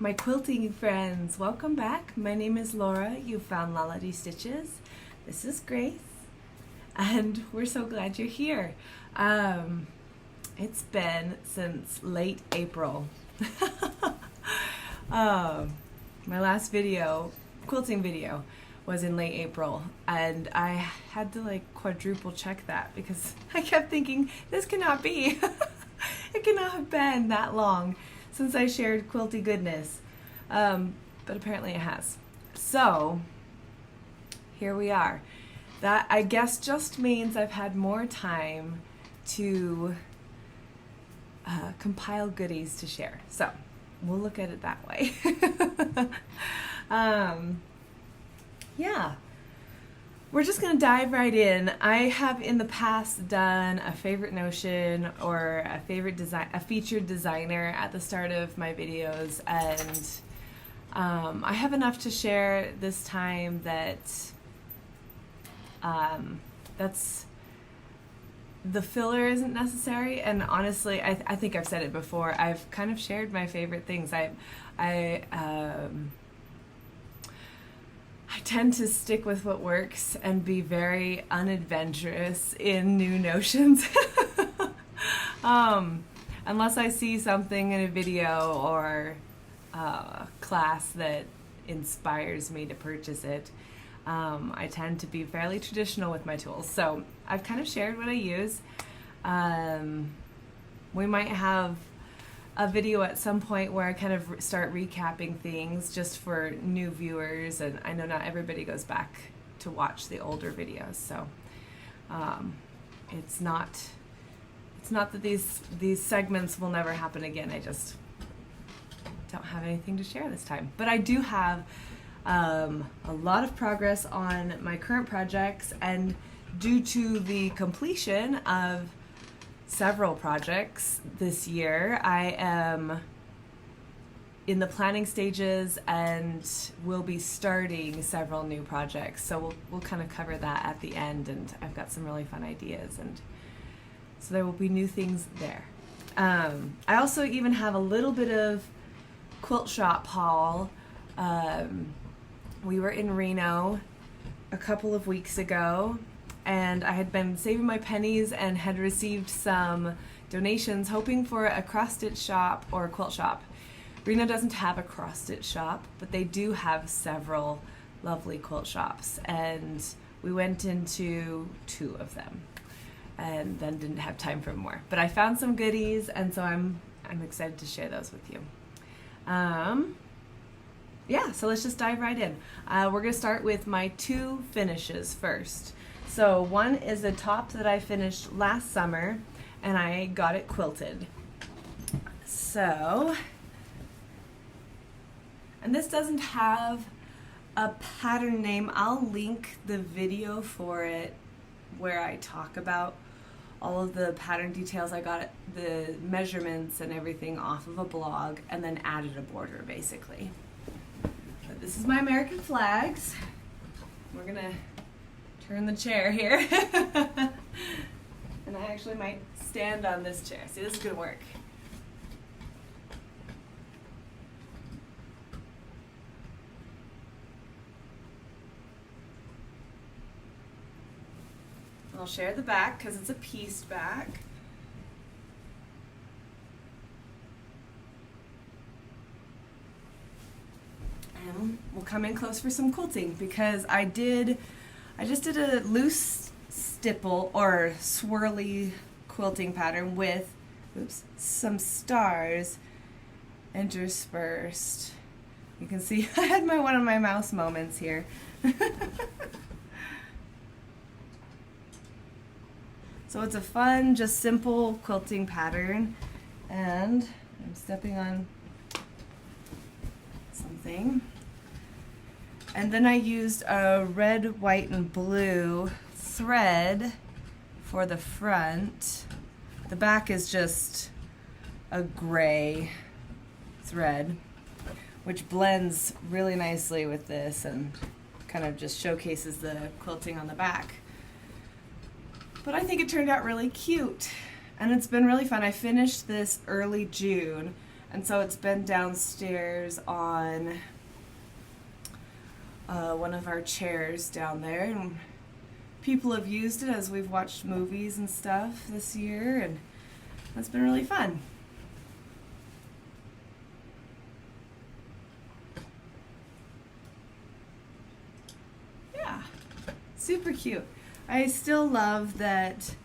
My quilting friends, welcome back. My name is Laura. You found Laladi Stitches. This is Grace, and we're so glad you're here. It's been since late April. My last video, quilting video, was in late April, and I had to like quadruple check that because I kept thinking this cannot be. It cannot have been that long since I shared quilty goodness, but apparently it has. So here we are. That, I guess, just means I've had more time to compile goodies to share. So we'll look at it that way. Yeah, we're just gonna dive right in. I have in the past done a favorite notion or a favorite design, a featured designer at the start of my videos, and I have enough to share this time that that's the filler isn't necessary. And honestly, I think I've said it before. I've kind of shared my favorite things. I tend to stick with what works and be very unadventurous in new notions. Unless I see something in a video or class that inspires me to purchase it, I tend to be fairly traditional with my tools. So I've kind of shared what I use. We might have a video at some point where I kind of start recapping things just for new viewers, and I know not everybody goes back to watch the older videos, so it's not that these segments will never happen again. I just don't have anything to share this time, but I do have a lot of progress on my current projects, and due to the completion of several projects this year, I am in the planning stages and will be starting several new projects. So we'll kind of cover that at the end, and I've got some really fun ideas, and so there will be new things there. I also even have a little bit of quilt shop haul. We were in Reno a couple of weeks ago, and I had been saving my pennies and had received some donations hoping for a cross-stitch shop or a quilt shop. Reno doesn't have a cross-stitch shop, but they do have several lovely quilt shops, and we went into 2 of them and then didn't have time for more. But I found some goodies, and so I'm excited to share those with you. Yeah, so let's just dive right in. We're going to start with my 2 finishes first. So one is a top that I finished last summer, and I got it quilted. So, and this doesn't have a pattern name. I'll link the video for it where I talk about all of the pattern details. I got the measurements and everything off of a blog and then added a border basically. But this is my American flags. We're gonna turn the chair here. And I actually might stand on this chair. See, this is gonna work. I'll share the back because it's a pieced back. And we'll come in close for some quilting because I just did a loose stipple or swirly quilting pattern with some stars interspersed. You can see I had one of my mouse moments here. So it's a fun, just simple quilting pattern, and I'm stepping on something. And then I used a red, white, and blue thread for the front. The back is just a gray thread, which blends really nicely with this and kind of just showcases the quilting on the back. But I think it turned out really cute, and it's been really fun. I finished this early June, And so it's been downstairs on one of our chairs down there, and people have used it as we've watched movies and stuff this year, and that's been really fun. Yeah, super cute. I still love that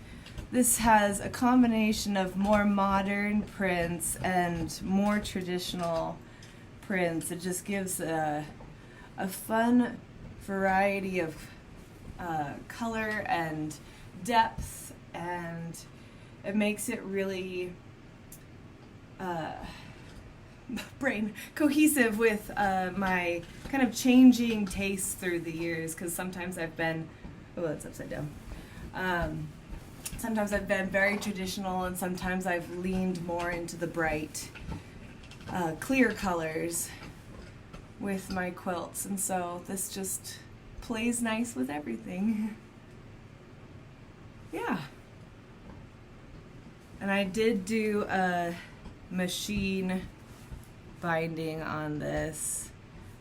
this has a combination of more modern prints and more traditional prints. It just gives a fun variety of color and depth, and it makes it really brain cohesive with my kind of changing tastes through the years, because sometimes I've been, oh, that's upside down. Sometimes I've been very traditional, and sometimes I've leaned more into the bright, clear colors with my quilts, and so this just plays nice with everything. Yeah. And I did do a machine binding on this,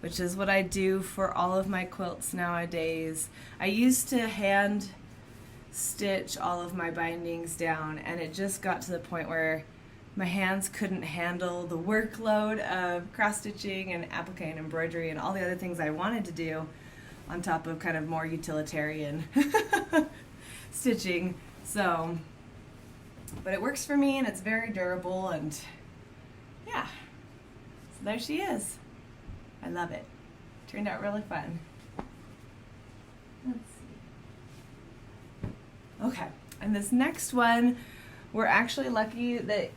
which is what I do for all of my quilts nowadays. I used to hand stitch all of my bindings down, and it just got to the point where my hands couldn't handle the workload of cross stitching and applique and embroidery and all the other things I wanted to do on top of kind of more utilitarian stitching. So, but it works for me, and it's very durable, and yeah, so there she is. I love it. Turned out really fun. Let's see. Okay, and this next one, we're actually lucky that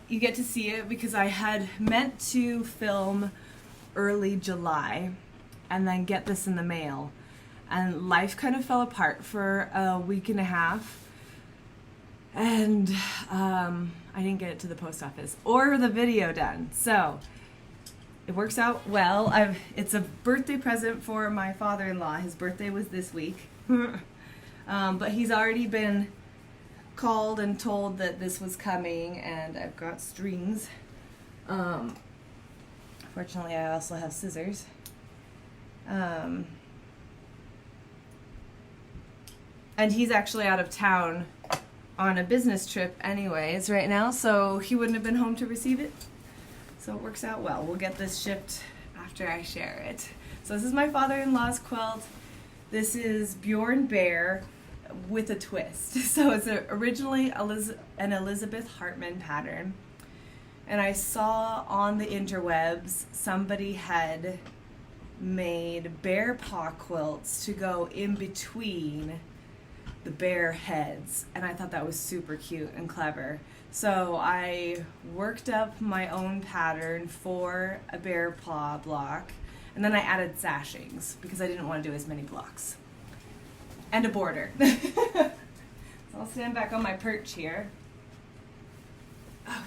you get to see it, because I had meant to film early July and then get this in the mail, and life kind of fell apart for a week and a half, and I didn't get it to the post office or the video done. So it works out well. It's a birthday present for my father-in-law. His birthday was this week. But he's already been called and told that this was coming, and I've got strings. Fortunately, I also have scissors. And he's actually out of town on a business trip anyways right now, so he wouldn't have been home to receive it. So it works out well. We'll get this shipped after I share it. So this is my father-in-law's quilt. This is Bjorn Bear with a twist. So it's originally an Elizabeth Hartman pattern. And I saw on the interwebs somebody had made bear paw quilts to go in between the bear heads, and I thought that was super cute and clever. So I worked up my own pattern for a bear paw block, and then I added sashings because I didn't want to do as many blocks. And a border. So I'll stand back on my perch here. Okay.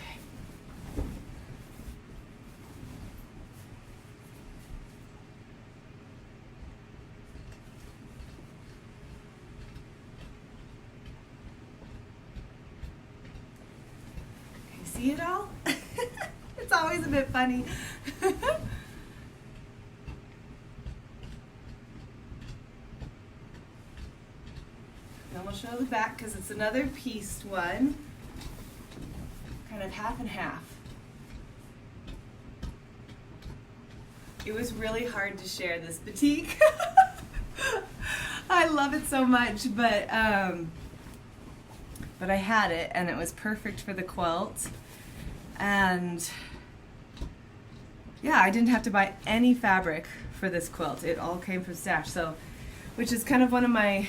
See it all? It's always a bit funny. Then we'll show the back because it's another pieced one, kind of half and half. It was really hard to share this batik. I love it so much, but I had it, and it was perfect for the quilt. And yeah, I didn't have to buy any fabric for this quilt. It all came from stash, so, which is kind of one of my,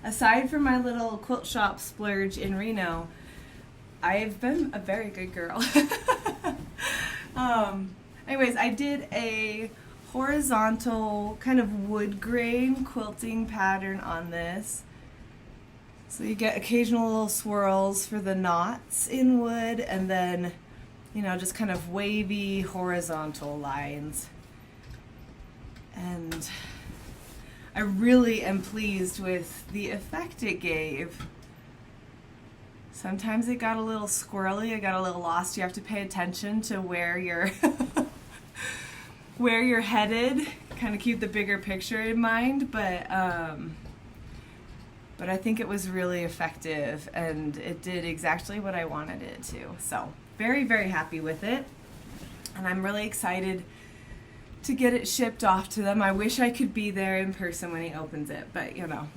aside from my little quilt shop splurge in Reno, I've been a very good girl. Anyways, I did a horizontal kind of wood grain quilting pattern on this. So you get occasional little swirls for the knots in wood, and then, you know, just kind of wavy horizontal lines. And I really am pleased with the effect it gave. Sometimes it got a little squirrely, I got a little lost. You have to pay attention to where you're where you're headed, kind of keep the bigger picture in mind, but I think it was really effective and it did exactly what I wanted it to. So very, very happy with it. And I'm really excited to get it shipped off to them. I wish I could be there in person when he opens it, but you know,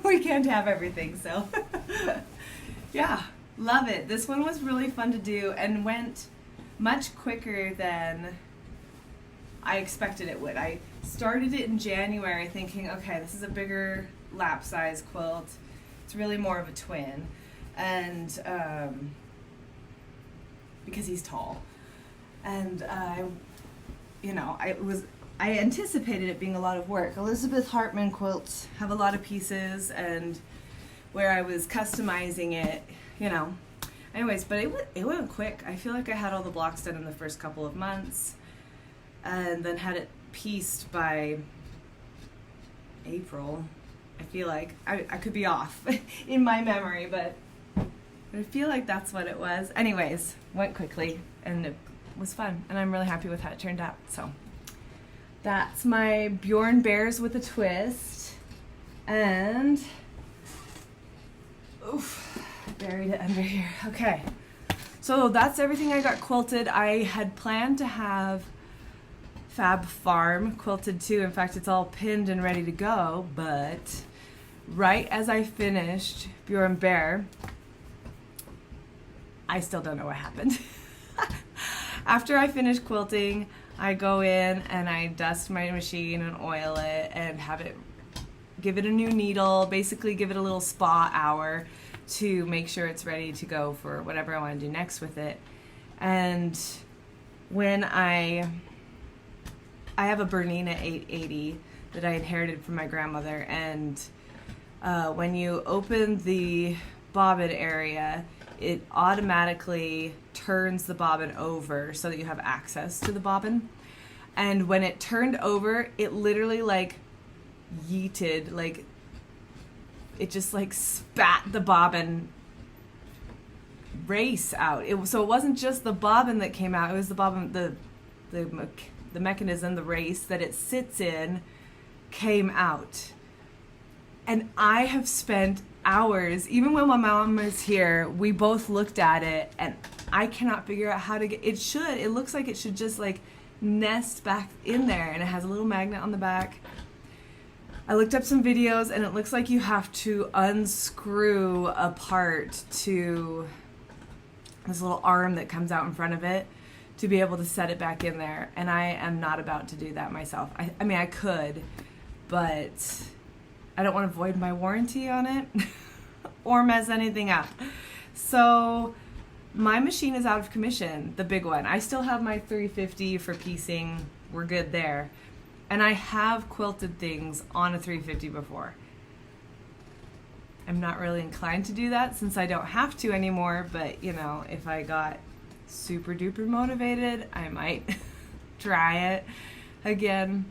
we can't have everything, so. Yeah, love it. This one was really fun to do and went much quicker than I expected it would. I started it in January thinking, okay, this is a bigger lap size quilt. It's really more of a twin, and because he's tall, and I anticipated it being a lot of work. Elizabeth Hartman quilts have a lot of pieces, and where I was customizing it, you know. Anyways, but it went quick. I feel like I had all the blocks done in the first couple of months, and then had it pieced by April. I feel like I could be off in my memory, but I feel like that's what it was. Anyways, went quickly and it was fun, and I'm really happy with how it turned out. So that's my Bjorn Bears with a twist, and oof, I buried it under here. Okay, so that's everything I got quilted. I had planned to have Fab Farm quilted too. In fact, it's all pinned and ready to go, but right as I finished Bjorn Bear, I still don't know what happened. After I finish quilting, I go in and I dust my machine and oil it and have it, give it a new needle, basically give it a little spa hour to make sure it's ready to go for whatever I want to do next with it. And when I have a Bernina 880 that I inherited from my grandmother, and when you open the bobbin area, it automatically turns the bobbin over so that you have access to the bobbin. And when it turned over, it literally like yeeted, like it just like spat the bobbin race out. So it wasn't just the bobbin that came out, it was the bobbin, the mechanism, the race that it sits in came out. And I have spent hours, even when my mom was here, we both looked at it and I cannot figure out how to get it looks like it should just like nest back in there, and it has a little magnet on the back. I looked up some videos and it looks like you have to unscrew a part to this little arm that comes out in front of it to be able to set it back in there, and I am not about to do that myself. I mean, I could, but I don't want to void my warranty on it or mess anything up. So my machine is out of commission, the big one. I still have my 350 for piecing. We're good there. And I have quilted things on a 350 before. I'm not really inclined to do that since I don't have to anymore, but you know, if I got super duper motivated, I might try it again.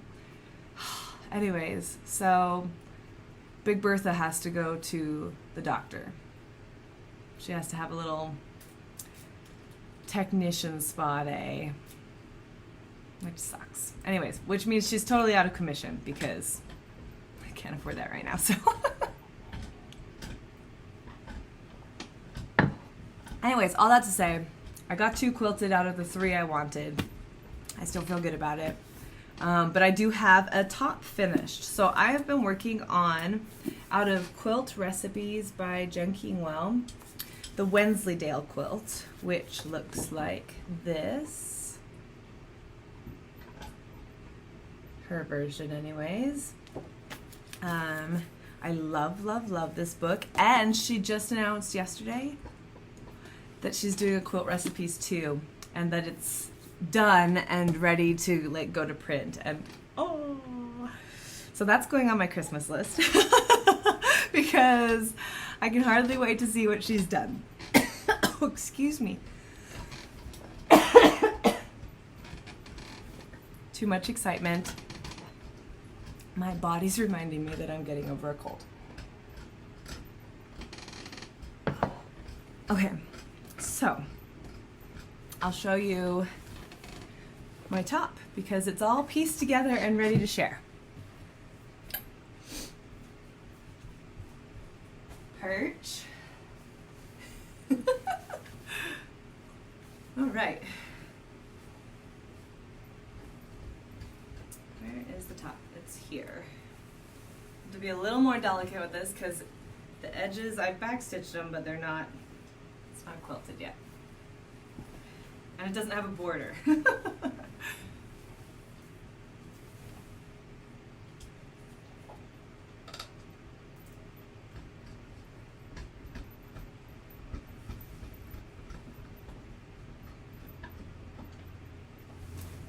Anyways, so Big Bertha has to go to the doctor. She has to have a little technician spa day, which sucks. Anyways, which means she's totally out of commission because I can't afford that right now, so. Anyways, all that to say, I got 2 quilted out of the 3 I wanted. I still feel good about it. But I do have a top finished. So I have been working on, out of Quilt Recipes by Jen Kingwell, the Wensleydale quilt, which looks like this. Her version anyways. I love, love, love this book. And she just announced yesterday that she's doing a Quilt Recipes too, and that it's done and ready to like go to print, and oh, so that's going on my Christmas list because I can hardly wait to see what she's done. Oh, excuse me. Too much excitement. My body's reminding me that I'm getting over a cold. Okay, so I'll show you my top because it's all pieced together and ready to share. Perch. All right. Where is the top? It's here. To be a little more delicate with this because the edges, I've backstitched them, but they're not, it's not quilted yet. And it doesn't have a border.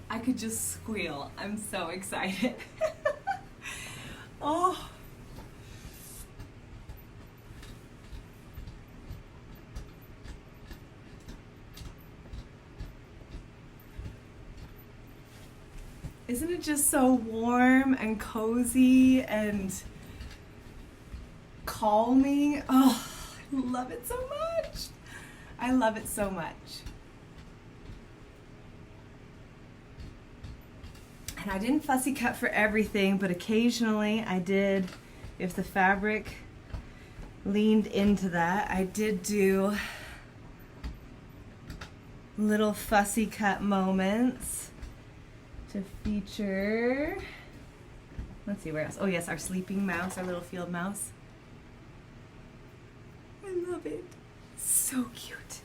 I could just squeal. I'm so excited. Oh. Isn't it just so warm and cozy and calming? Oh, I love it so much. I love it so much. And I didn't fussy cut for everything, but occasionally I did, if the fabric leaned into that, I did do little fussy cut moments to feature, let's see where else. Oh yes, our sleeping mouse, our little field mouse. I love it. So cute.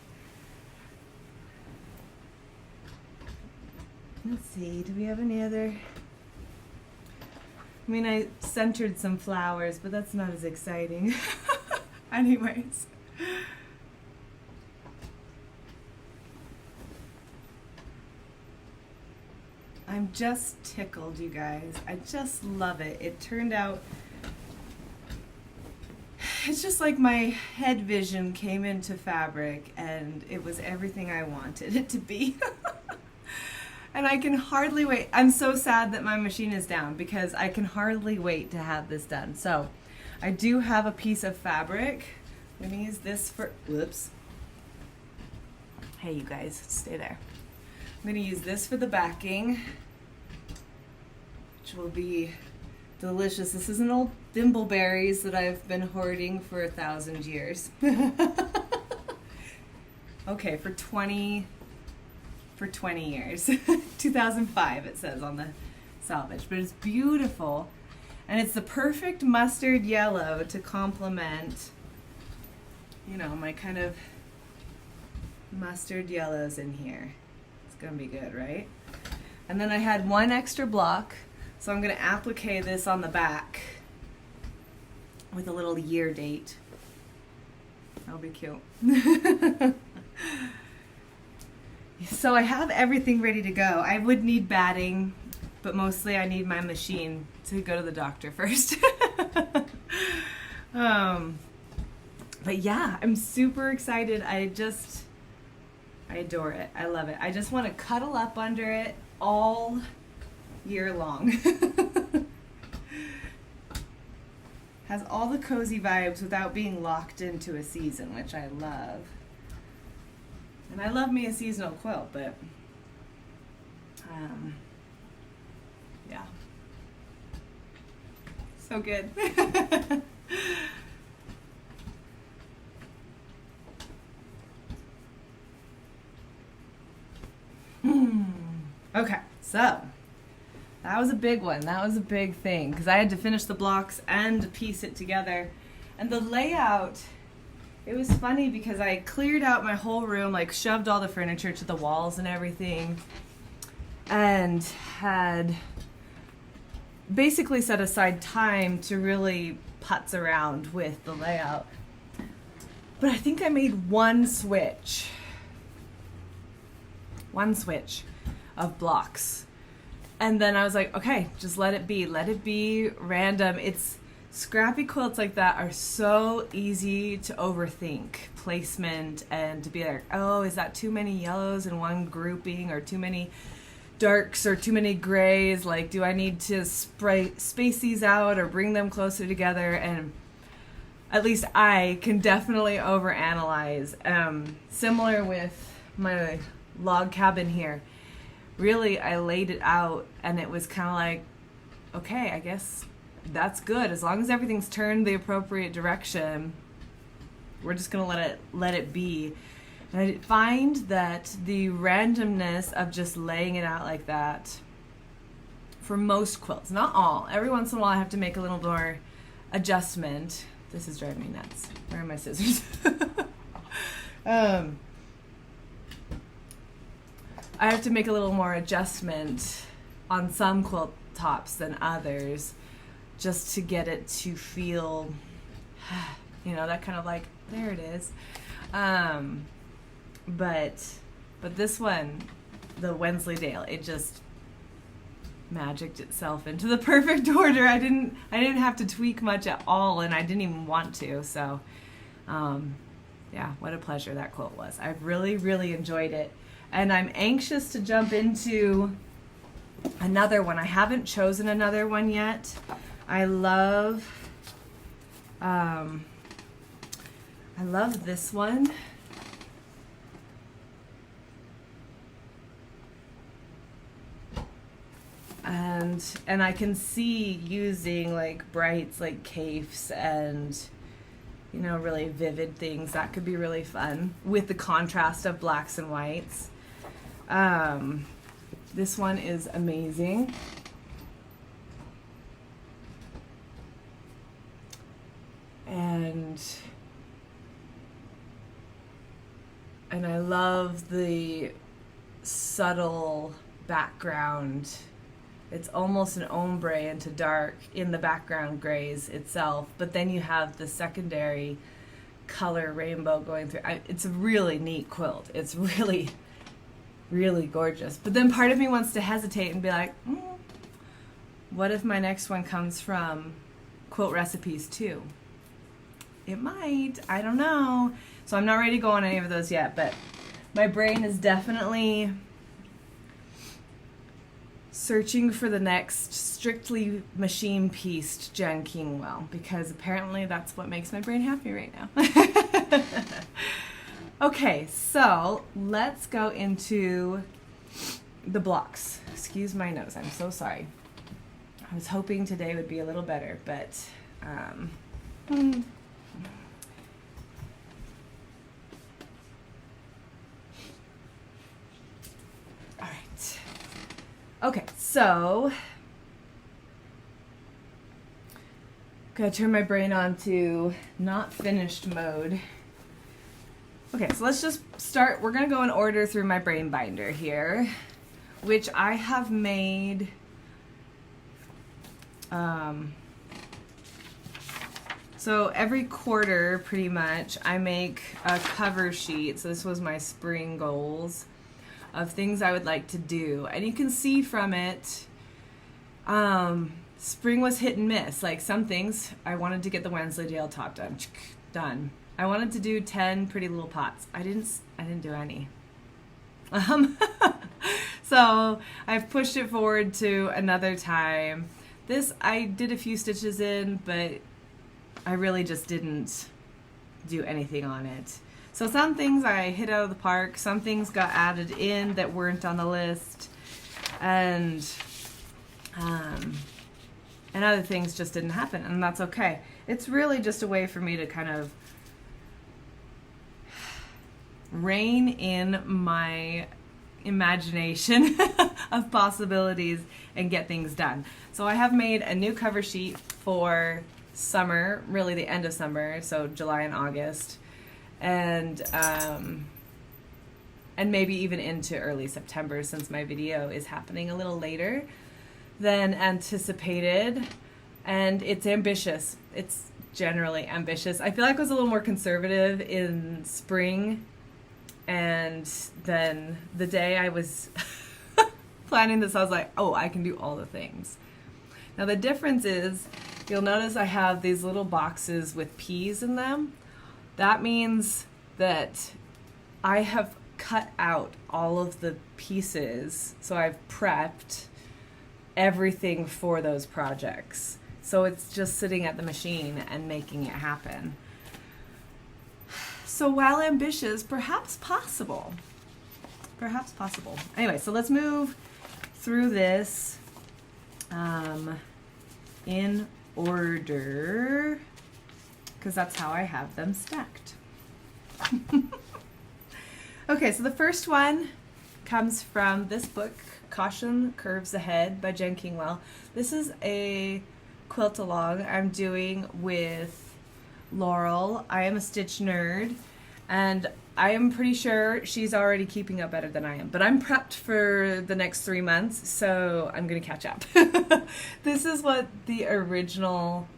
Let's see, do we have any other? I mean, I centered some flowers, but that's not as exciting. Anyways. I'm just tickled, you guys. I just love it. It turned out, it's just like my head vision came into fabric and it was everything I wanted it to be. And I can hardly wait. I'm so sad that my machine is down because I can hardly wait to have this done. So I do have a piece of fabric. I'm gonna use this for, whoops. Hey you guys, stay there. I'm gonna use this for the backing, which will be delicious. This is an old thimbleberries that I've been hoarding for 1,000 years. Okay, for 20 years. 2005 it says on the salvage, but it's beautiful. And it's the perfect mustard yellow to complement, you know, my kind of mustard yellows in here. It's gonna be good, right? And then I had one extra block, so I'm gonna applique this on the back with a little year date. That'll be cute. So I have everything ready to go. I would need batting, but mostly I need my machine to go to the doctor first. But yeah, I'm super excited. I adore it. I love it. I just want to cuddle up under it all year long. Has all the cozy vibes without being locked into a season, which I love. And I love me a seasonal quilt, but yeah, so good. Okay, so that was a big one. That was a big thing because I had to finish the blocks and piece it together. And the layout, it was funny because I cleared out my whole room, like shoved all the furniture to the walls and everything, and had basically set aside time to really putz around with the layout. But I think I made one switch of blocks. And then I was like, okay, just let it be random. It's scrappy quilts like that are so easy to overthink placement and to be like, oh, is that too many yellows in one grouping or too many darks or too many grays? Like, do I need to space these out or bring them closer together? And at least I can definitely overanalyze. Similar with my log cabin here. Really, I laid it out and it was kind of like, okay, I guess that's good. As long as everything's turned the appropriate direction, we're just gonna let it be. And I find that the randomness of just laying it out like that, for most quilts, not all, every once in a while I have to make a little more adjustment. This is driving me nuts. Where are my scissors? I have to make a little more adjustment on some quilt tops than others, just to get it to feel, you know, that kind of like, there it is. But this one, the Wensleydale, it just magicked itself into the perfect order. I didn't have to tweak much at all, and I didn't even want to. So, yeah, what a pleasure that quilt was. I've really, really enjoyed it, and I'm anxious to jump into another one. I haven't chosen another one yet. I love this one. And I can see using like brights like caifs and, you know, really vivid things. That could be really fun with the contrast of blacks and whites. This one is amazing. And I love the subtle background. It's almost an ombre into dark in the background grays itself, but then you have the secondary color rainbow going through. It's a really neat quilt. It's really, really gorgeous. But then part of me wants to hesitate and be like, what if my next one comes from quilt recipes too? It might. I don't know. So I'm not ready to go on any of those yet, but my brain is definitely searching for the next strictly machine-pieced Jen Kingwell, because apparently that's what makes my brain happy right now. Okay, so let's go into the blocks. Excuse my nose, I'm so sorry. I was hoping today would be a little better, but okay, so gotta turn my brain on to not finished mode. Okay, so let's just start. We're gonna go in order through my brain binder here, which I have made so every quarter pretty much I make a cover sheet. So this was my spring goals of things I would like to do, and you can see from it spring was hit and miss. Like some things I wanted to get the Wensleydale top done. I wanted to do 10 pretty little pots. I didn't do any. So I've pushed it forward to another time. This I did a few stitches in, but I really just didn't do anything on it. So some things I hit out of the park, some things got added in that weren't on the list, and other things just didn't happen, and that's okay. It's really just a way for me to kind of rein in my imagination of possibilities and get things done. So I have made a new cover sheet for summer, really the end of summer, so July and August. And maybe even into early September, since my video is happening a little later than anticipated. And it's ambitious. It's generally ambitious. I feel like I was a little more conservative in spring, and then the day I was planning this, I was like, oh, I can do all the things. Now the difference is, you'll notice I have these little boxes with peas in them. That means that I have cut out all of the pieces, so I've prepped everything for those projects. So it's just sitting at the machine and making it happen. So while ambitious, perhaps possible. Perhaps possible. Anyway, so let's move through this in order, because that's how I have them stacked. Okay, so the first one comes from this book, Caution Curves Ahead by Jen Kingwell. This is a quilt along I'm doing with Laurel. I am a stitch nerd, and I am pretty sure she's already keeping up better than I am, but I'm prepped for the next 3 months, so I'm gonna catch up. This is what the original,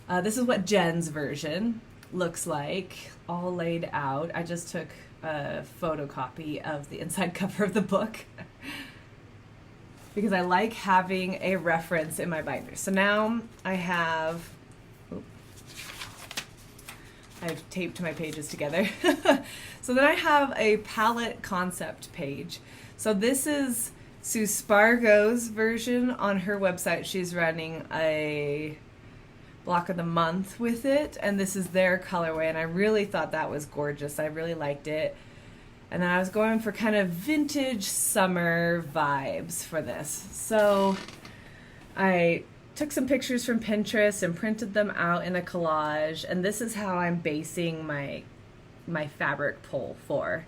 this is what Jen's version looks like, all laid out. I just took a photocopy of the inside cover of the book because I like having a reference in my binder. So now I have, I've taped my pages together. So then I have a palette concept page. So this is Sue Spargo's version on her website. She's running a block of the month with it, and this is their colorway, and I really thought that was gorgeous. I really liked it. And then I was going for kind of vintage summer vibes for this. So I took some pictures from Pinterest and printed them out in a collage, and this is how I'm basing my fabric pull for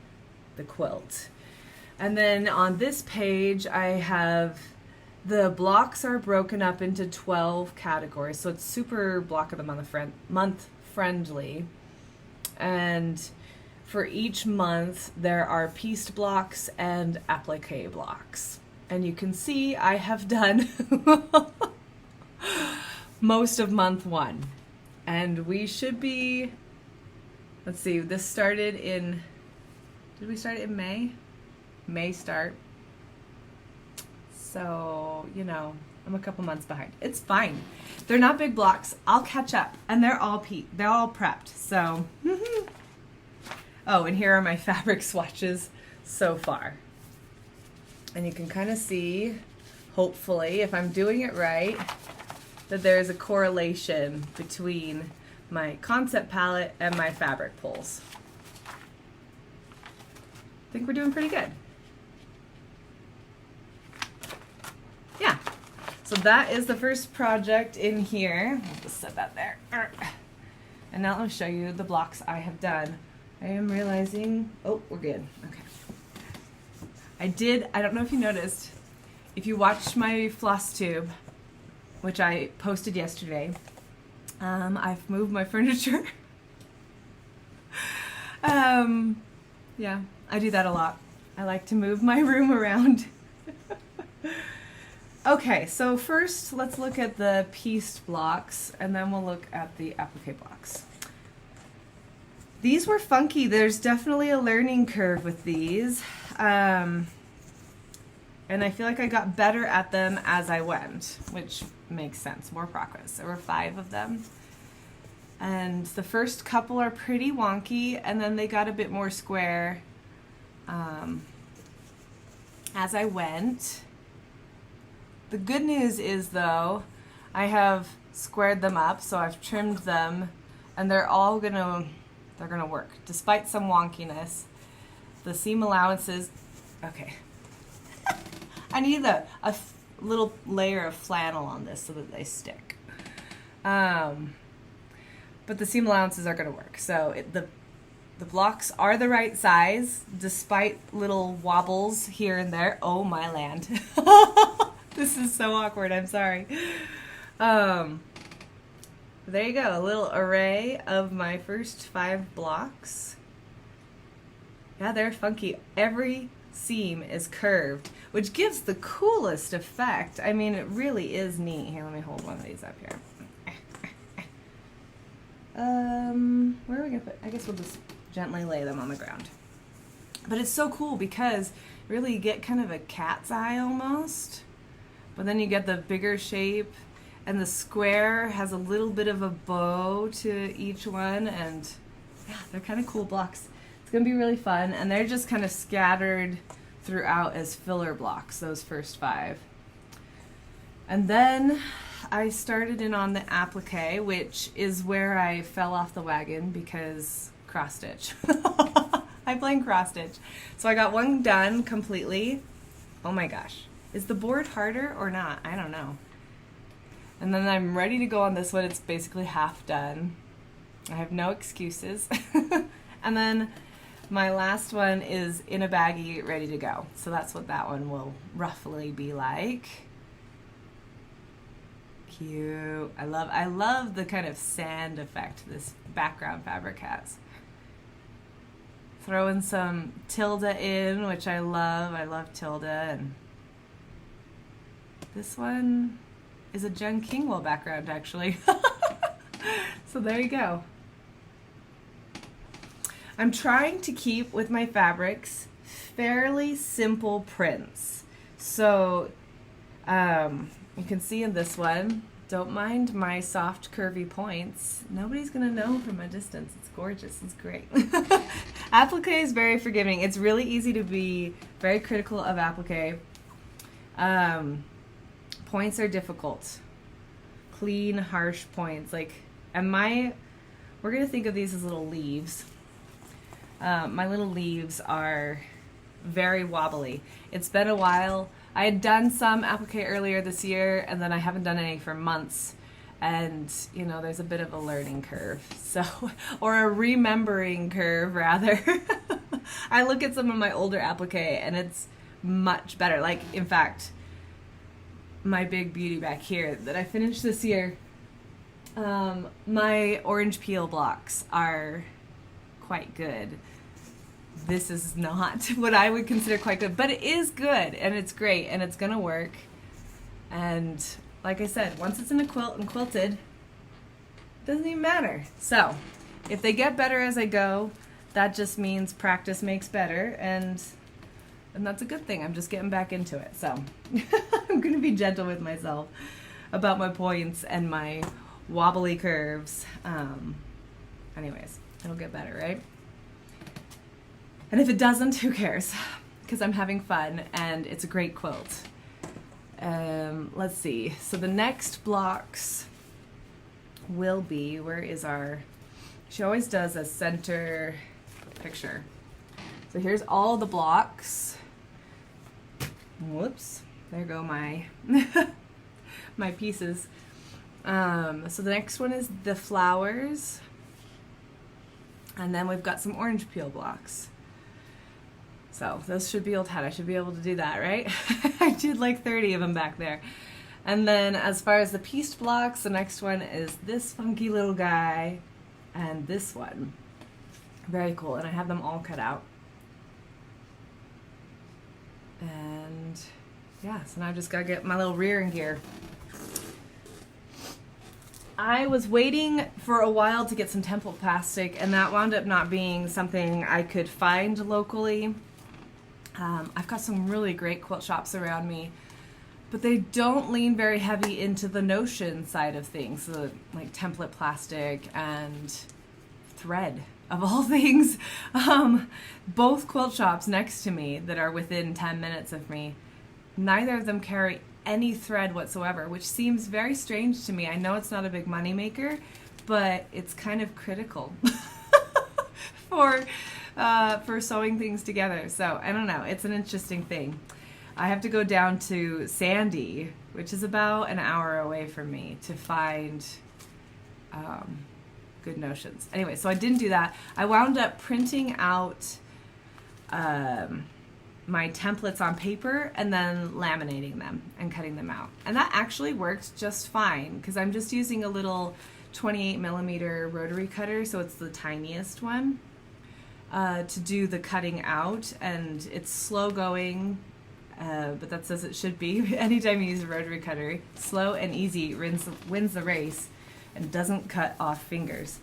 the quilt. And then on this page I have, the blocks are broken up into 12 categories, so it's super block of the month friendly. And for each month there are pieced blocks and applique blocks. And you can see I have done most of month 1. And we should be, let's see, this started in, did we start it in May? May start. So, you know, I'm a couple months behind. It's fine. They're not big blocks. I'll catch up. And they're all prepped. So, oh, and here are my fabric swatches so far. And you can kind of see, hopefully, if I'm doing it right, that there's a correlation between my concept palette and my fabric pulls. I think we're doing pretty good. Yeah, so that is the first project in here. I'll just set that there. And now let me show you the blocks I have done. I am realizing, oh, we're good, okay. I don't know if you noticed, if you watched my floss tube, which I posted yesterday, I've moved my furniture. Yeah, I do that a lot. I like to move my room around. Okay, so first let's look at the pieced blocks, and then we'll look at the applique blocks. These were funky. There's definitely a learning curve with these. And I feel like I got better at them as I went, which makes sense, more progress. There were 5 of them. And the first couple are pretty wonky, and then they got a bit more square as I went. The good news is, though, I have squared them up, so I've trimmed them, and they're gonna work, despite some wonkiness. The seam allowances, okay. I need a little layer of flannel on this so that they stick. But the seam allowances are gonna work. So the blocks are the right size, despite little wobbles here and there. Oh my land. This is so awkward, I'm sorry. There you go, a little array of my first 5 blocks. Yeah, they're funky. Every seam is curved, which gives the coolest effect. I mean, it really is neat. Here, let me hold one of these up here. Where are we gonna put? I guess we'll just gently lay them on the ground. But it's so cool because really you get kind of a cat's eye almost, but then you get the bigger shape, and the square has a little bit of a bow to each one, and yeah, they're kind of cool blocks. It's gonna be really fun, and they're just kind of scattered throughout as filler blocks, those first 5. And then I started in on the applique, which is where I fell off the wagon because cross stitch. I blame cross stitch. So I got one done completely. Oh my gosh. Is the board harder or not? I don't know. And then I'm ready to go on this one. It's basically half done. I have no excuses. And then my last one is in a baggie, ready to go. So that's what that one will roughly be like. Cute. I love the kind of sand effect this background fabric has. Throw in some Tilda in, which I love. I love Tilda. And this one is a Jen Kingwell background, actually. So there you go. I'm trying to keep with my fabrics fairly simple prints. So you can see in this one, don't mind my soft curvy points. Nobody's gonna know from a distance. It's gorgeous, it's great. Applique is very forgiving. It's really easy to be very critical of applique. Points are difficult. Clean, harsh points. We're gonna think of these as little leaves. My little leaves are very wobbly. It's been a while. I had done some applique earlier this year, and then I haven't done any for months. And, you know, there's a bit of a learning curve. So, or a remembering curve, rather. I look at some of my older applique, and it's much better. Like, in fact, my big beauty back here that I finished this year, my orange peel blocks are quite good. This is not what I would consider quite good, but it is good and it's great and it's gonna work. And like I said, once it's in a quilt and quilted, it doesn't even matter. So if they get better as I go, that just means practice makes better, and that's a good thing. I'm just getting back into it. So I'm gonna be gentle with myself about my points and my wobbly curves. Anyways, it'll get better, right? And if it doesn't, who cares? Because I'm having fun and it's a great quilt. Let's see. So the next blocks will be, where is our, she always does a center picture. So here's all the blocks. Whoops, there go my my pieces. So the next one is the flowers. And then we've got some orange peel blocks. So those should be old hat. I should be able to do that, right? I did like 30 of them back there. And then as far as the pieced blocks, the next one is this funky little guy and this one. Very cool. And I have them all cut out. And yeah, so now I just gotta get my little rearing gear. I was waiting for a while to get some template plastic, and that wound up not being something I could find locally. I've got some really great quilt shops around me, but they don't lean very heavy into the notion side of things, so like template plastic and thread, of all things. Both quilt shops next to me that are within 10 minutes of me, neither of them carry any thread whatsoever, which seems very strange to me. I know it's not a big money maker, but it's kind of critical for sewing things together. So I don't know, it's an interesting thing. I have to go down to Sandy, which is about an hour away from me, to find good notions. Anyway, so I didn't do that. I wound up printing out my templates on paper and then laminating them and cutting them out. And that actually works just fine because I'm just using a little 28mm rotary cutter, so it's the tiniest one, to do the cutting out, and it's slow going, but that's as it should be. Anytime you use a rotary cutter, slow and easy wins the race and doesn't cut off fingers.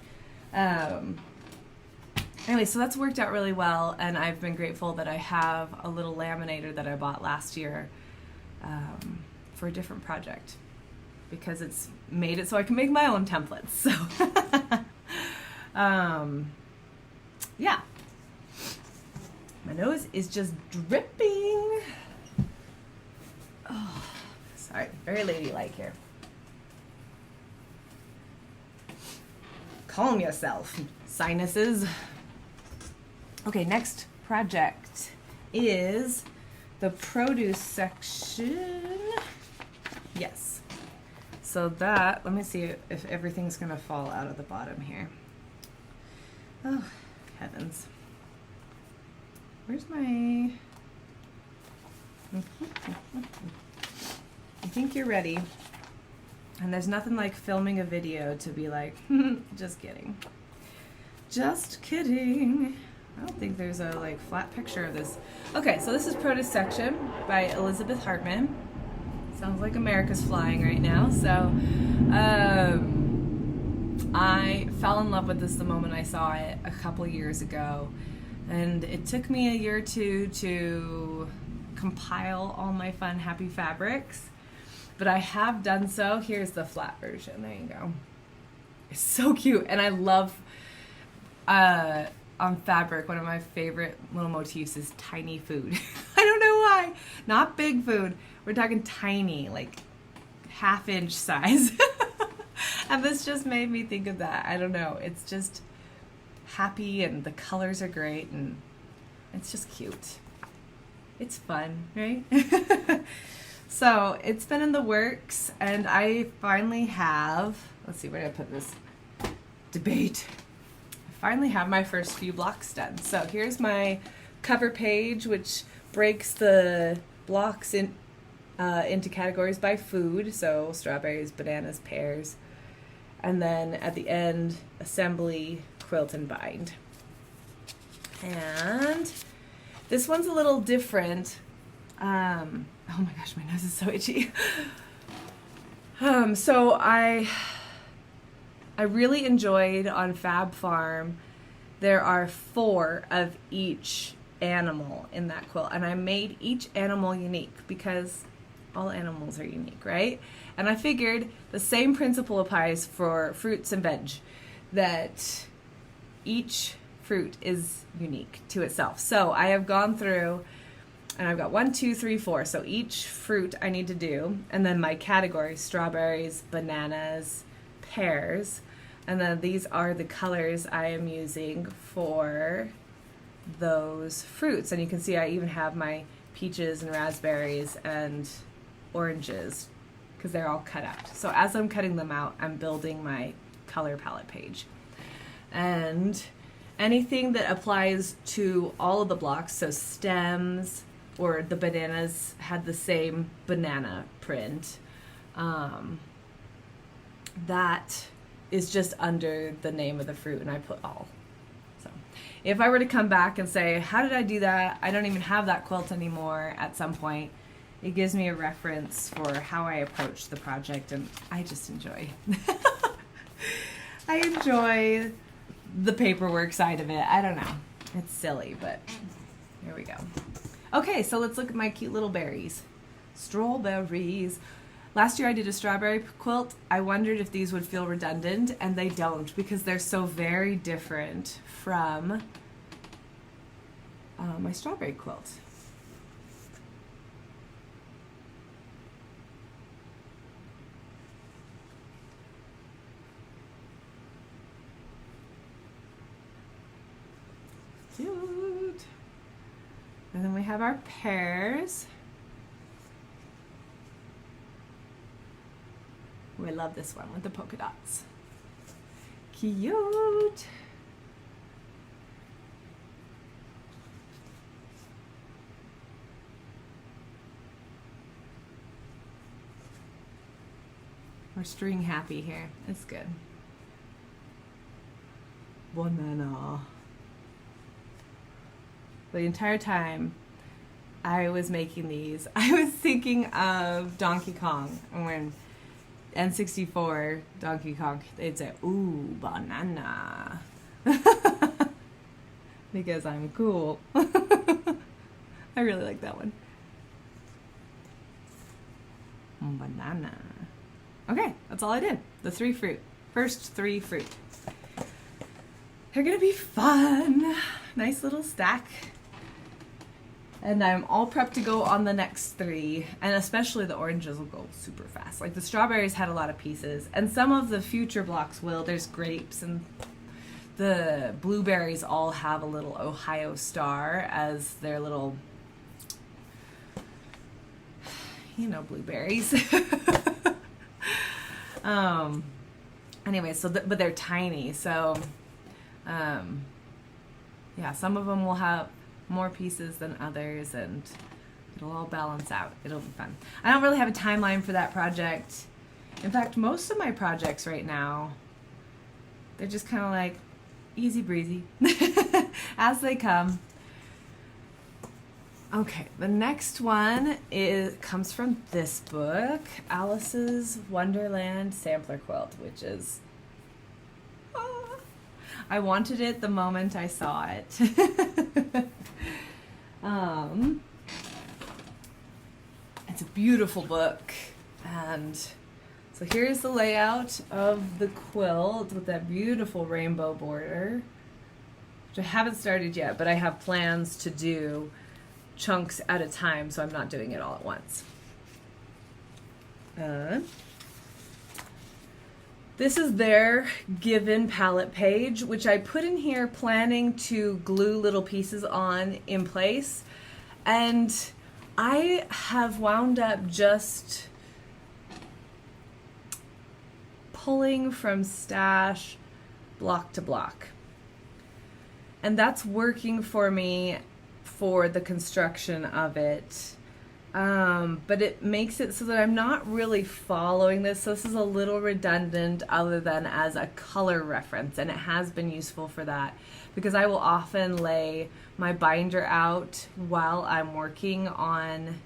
Anyway, so that's worked out really well, and I've been grateful that I have a little laminator that I bought last year for a different project, because it's made it so I can make my own templates. So, yeah. My nose is just dripping. Oh, sorry, very ladylike here. calm yourself, sinuses. Okay, next project is the produce section. Yes. So that, let me see if everything's gonna fall out of the bottom here. Oh, heavens. Where's my... I think you're ready. And there's nothing like filming a video to be like, just kidding. Just kidding. I don't think there's a like flat picture of this. Okay, so this is Produce Section by Elizabeth Hartman. Sounds like America's flying right now. So I fell in love with this the moment I saw it a couple years ago. And it took me a year or two to compile all my fun, happy fabrics. But I have done so. Here's the flat version. There you go. It's so cute. And I love, on fabric, one of my favorite little motifs is tiny food. I don't know why. Not big food. We're talking tiny, like half-inch size. And this just made me think of that. I don't know. It's just happy and the colors are great and it's just cute. It's fun, right? So it's been in the works and I finally have, let's see, where did I put this? Debate. I finally have my first few blocks done. So here's my cover page, which breaks the blocks into categories by food. So strawberries, bananas, pears. And then at the end, assembly, quilt, and bind. And this one's a little different. Oh my gosh, my nose is so itchy. So I really enjoyed on Fab Farm, there are 4 of each animal in that quilt. And I made each animal unique because all animals are unique, right? And I figured the same principle applies for fruits and veg, that each fruit is unique to itself. So I have gone through and I've got 1, 2, 3, 4. So each fruit I need to do. And then my categories, strawberries, bananas, pears. And then these are the colors I am using for those fruits. And you can see I even have my peaches and raspberries and oranges because they're all cut out. So as I'm cutting them out, I'm building my color palette page. And anything that applies to all of the blocks, so stems, or the bananas had the same banana print, that is just under the name of the fruit, and I put all. So if I were to come back and say, how did I do that? I don't even have that quilt anymore at some point. It gives me a reference for how I approach the project, and I just enjoy. I enjoy the paperwork side of it. I don't know. It's silly, but here we go. Okay, so let's look at my cute little berries. Strawberries. Last year I did a strawberry quilt. I wondered if these would feel redundant, and they don't because they're so very different from my strawberry quilt. Cute. And then we have our pears. We love this one with the polka dots. Cute. We're string happy here. It's good. Banana. The entire time I was making these, I was thinking of Donkey Kong. And when N64 Donkey Kong, they'd say, ooh, banana. Because I'm cool. I really like that one. Banana. Okay, that's all I did. The 3 fruit. First 3 fruit. They're gonna be fun. Nice little stack. And I'm all prepped to go on the next 3, and especially the oranges will go super fast. Like the strawberries had a lot of pieces, and some of the future blocks will. There's grapes, and the blueberries all have a little Ohio star as their little, you know, blueberries. Anyway, so but they're tiny, so yeah, some of them will have more pieces than others, and it'll all balance out. It'll be fun. I don't really have a timeline for that project. In fact, most of my projects right now, they're just kind of like easy breezy as they come. Okay, the next one comes from this book, Alice's Wonderland Sampler Quilt, which is, I wanted it the moment I saw it. It's a beautiful book, and so here's the layout of the quilt with that beautiful rainbow border, which I haven't started yet, but I have plans to do chunks at a time, so I'm not doing it all at once. This is their given palette page, which I put in here planning to glue little pieces on in place. And I have wound up just pulling from stash block to block. And that's working for me for the construction of it. But it makes it so that I'm not really following this. So this is a little redundant other than as a color reference, and it has been useful for that because I will often lay my binder out while I'm working on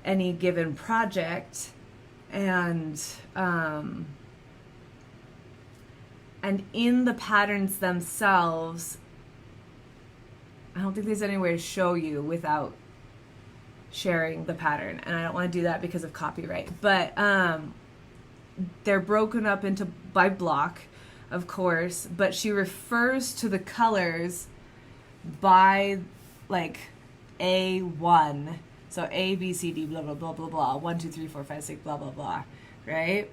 any given project, and in the patterns themselves, I don't think there's anywhere to show you without sharing the pattern, and I don't want to do that because of copyright, but they're broken up into by block, of course, but she refers to the colors by like A1, so A, B, C, D, blah, blah, blah, blah, blah, 1, 2, 3, 4, 5, 6, blah, blah, blah, right?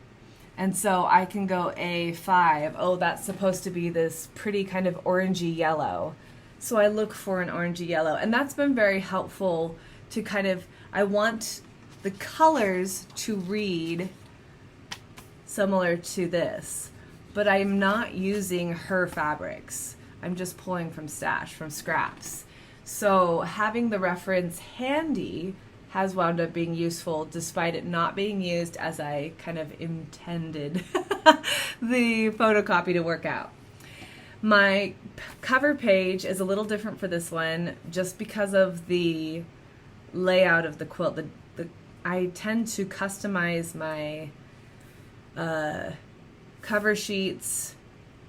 And so I can go A5, oh, that's supposed to be this pretty kind of orangey yellow, so I look for an orangey yellow, and that's been very helpful to kind of, I want the colors to read similar to this, but I'm not using her fabrics. I'm just pulling from stash, from scraps. So having the reference handy has wound up being useful despite it not being used as I kind of intended the photocopy to work out. My cover page is a little different for this one just because of the layout of the quilt. I tend to customize my cover sheets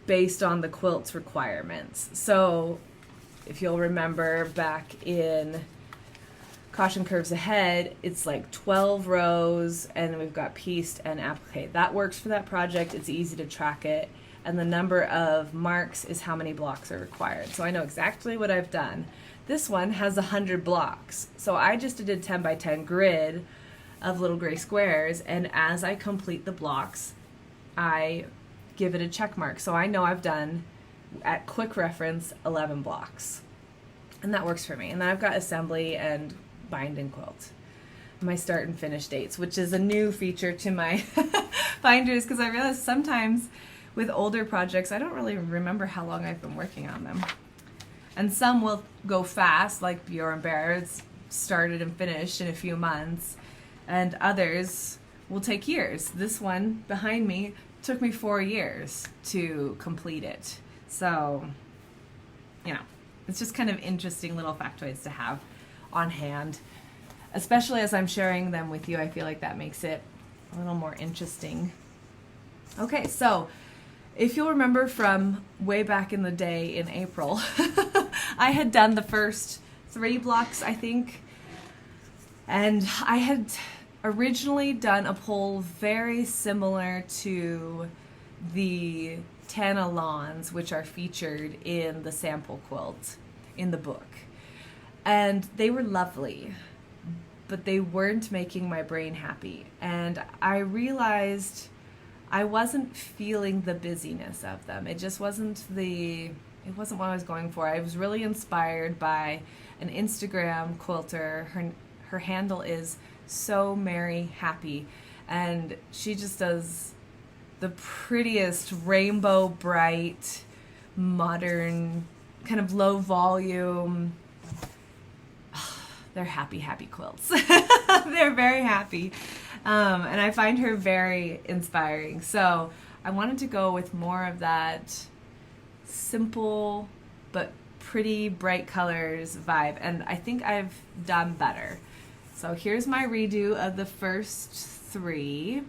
based on the quilt's requirements. So if you'll remember back in Caution Curves Ahead, it's like 12 rows and we've got pieced and applique. That works for that project. It's easy to track it, and the number of marks is how many blocks are required. So I know exactly what I've done. This one has 100 blocks, so I just did a 10 by 10 grid of little gray squares, and as I complete the blocks, I give it a check mark. So I know I've done, at quick reference, 11 blocks, and that works for me. And then I've got assembly and bind and quilt. My start and finish dates, which is a new feature to my binders, because I realize sometimes with older projects, I don't really remember how long I've been working on them. And some will go fast, like Bjorn Baird's started and finished in a few months, and others will take years. This one behind me took me 4 years to complete it. So, you know, it's just kind of interesting little factoids to have on hand, especially as I'm sharing them with you. I feel like that makes it a little more interesting. Okay, so if you'll remember from way back in the day in April, I had done the first 3 blocks, I think, and I had originally done a pull very similar to the Tana lawns, which are featured in the sample quilt in the book. And they were lovely, but they weren't making my brain happy. And I realized I wasn't feeling the busyness of them. It just wasn't it wasn't what I was going for. I was really inspired by an Instagram quilter. Her handle is So Merry Happy, and she just does the prettiest rainbow bright, modern, kind of low volume. They're happy quilts. They're very happy. And I find her very inspiring. So I wanted to go with more of that simple but pretty bright colors vibe. And I think I've done better. So here's my redo of the first 3.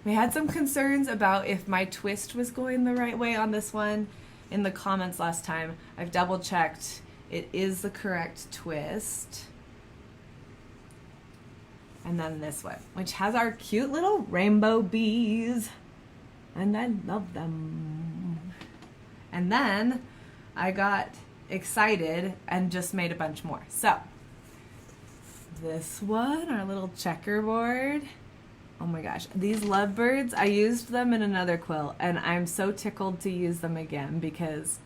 We had some concerns about if my twist was going the right way on this one in the comments last time. I've double checked. It is the correct twist. And then this one, which has our cute little rainbow bees. And I love them. And then I got excited and just made a bunch more. So this one, our little checkerboard. Oh my gosh, these lovebirds, I used them in another quilt, and I'm so tickled to use them again because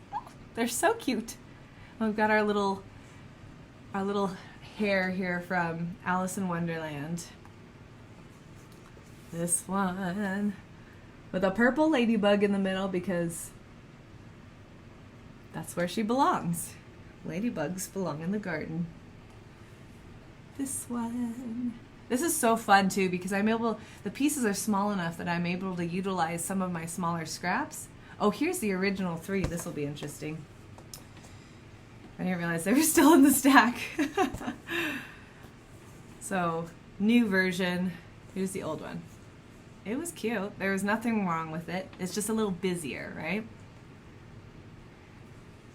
they're so cute. We've got our little hare here from Alice in Wonderland. This one with a purple ladybug in the middle because that's where she belongs. Ladybugs belong in the garden. This one. This is so fun too because the pieces are small enough that I'm able to utilize some of my smaller scraps. Oh, here's the original 3. This will be interesting. I didn't realize they were still in the stack. So, new version. Here's the old one. It was cute. There was nothing wrong with it. It's just a little busier, right?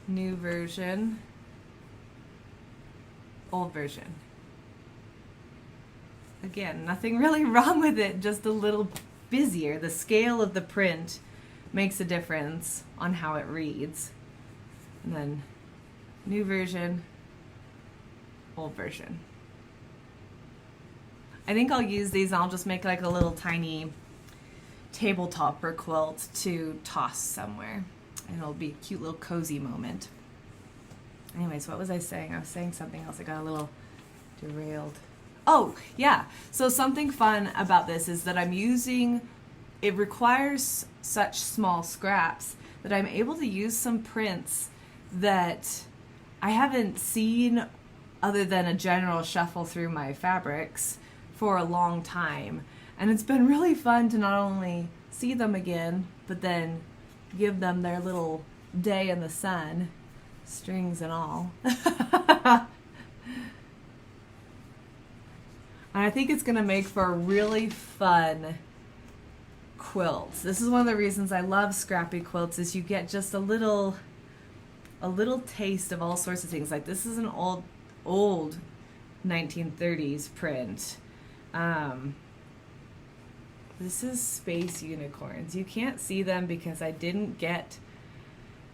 New version. Old version. Again, nothing really wrong with it, just a little busier. The scale of the print makes a difference on how it reads. And then new version, old version. I think I'll use these and I'll just make like a little tiny tabletop or quilt to toss somewhere. And it'll be a cute little cozy moment. Anyways, what was I saying? I was saying something else. I got a little derailed. Oh, yeah. So something fun about this is that it requires such small scraps that I'm able to use some prints that I haven't seen other than a general shuffle through my fabrics for a long time. And it's been really fun to not only see them again, but then give them their little day in the sun, strings and all. And I think it's going to make for a really fun quilt. This is one of the reasons I love scrappy quilts is you get just a little taste of all sorts of things. Like this is an old 1930s print. This is space unicorns. You can't see them because I didn't get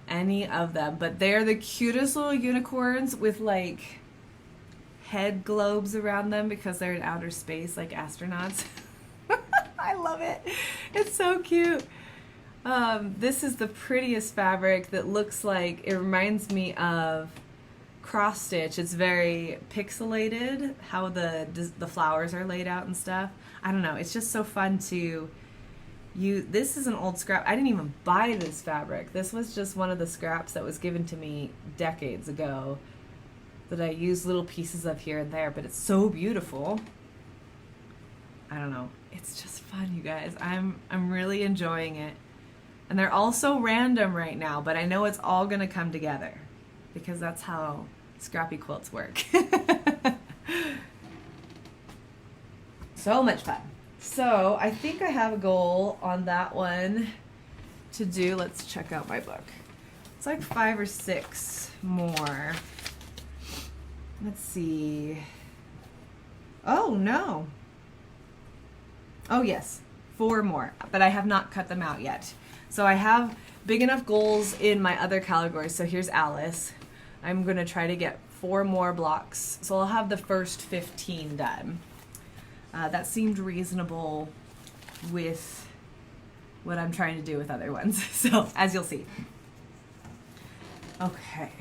any of them, but they're the cutest little unicorns with like head globes around them because they're in outer space like astronauts. I love it. It's so cute. This is the prettiest fabric that looks like, it reminds me of cross stitch. It's very pixelated, how the flowers are laid out and stuff. I don't know, it's just so fun to this is an old scrap. I didn't even buy this fabric. This was just one of the scraps that was given to me decades ago that I use little pieces of here and there, but it's so beautiful. I don't know. It's just fun, you guys. I'm really enjoying it. And they're all so random right now, but I know it's all gonna come together because that's how scrappy quilts work. So much fun. So I think I have a goal on that one to do. Let's check out my book. It's like 5 or 6 more. Let's see. Oh, no. Oh, yes. 4 more, but I have not cut them out yet. So I have big enough goals in my other categories. So here's Alice. I'm going to try to get 4 more blocks. So I'll have the first 15 done. That seemed reasonable with what I'm trying to do with other ones. So, as you'll see. Okay.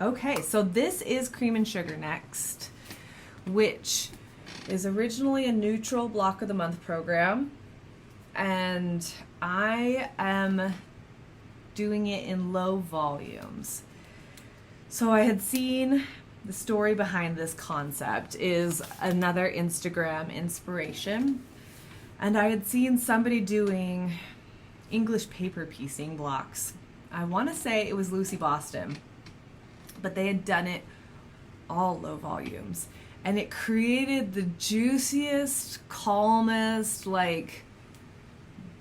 Okay, so this is Cream and Sugar next, which is originally a neutral block of the month program. And I am doing it in low volumes. So I had seen the story behind this concept is another Instagram inspiration. And I had seen somebody doing English paper piecing blocks. I want to say it was Lucy Boston, but they had done it all low volumes. And it created the juiciest, calmest, like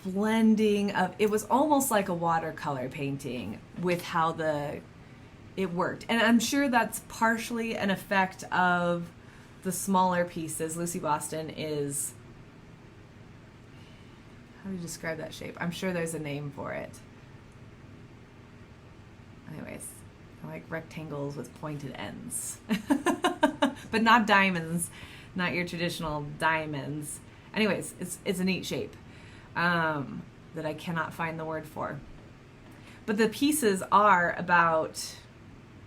blending of, it was almost like a watercolor painting with how it worked. And I'm sure that's partially an effect of the smaller pieces. Lucy Boston is, how do you describe that shape? I'm sure there's a name for it. Anyways, I like rectangles with pointed ends. But not diamonds, not your traditional diamonds. Anyways, it's a neat shape that I cannot find the word for. But the pieces are about,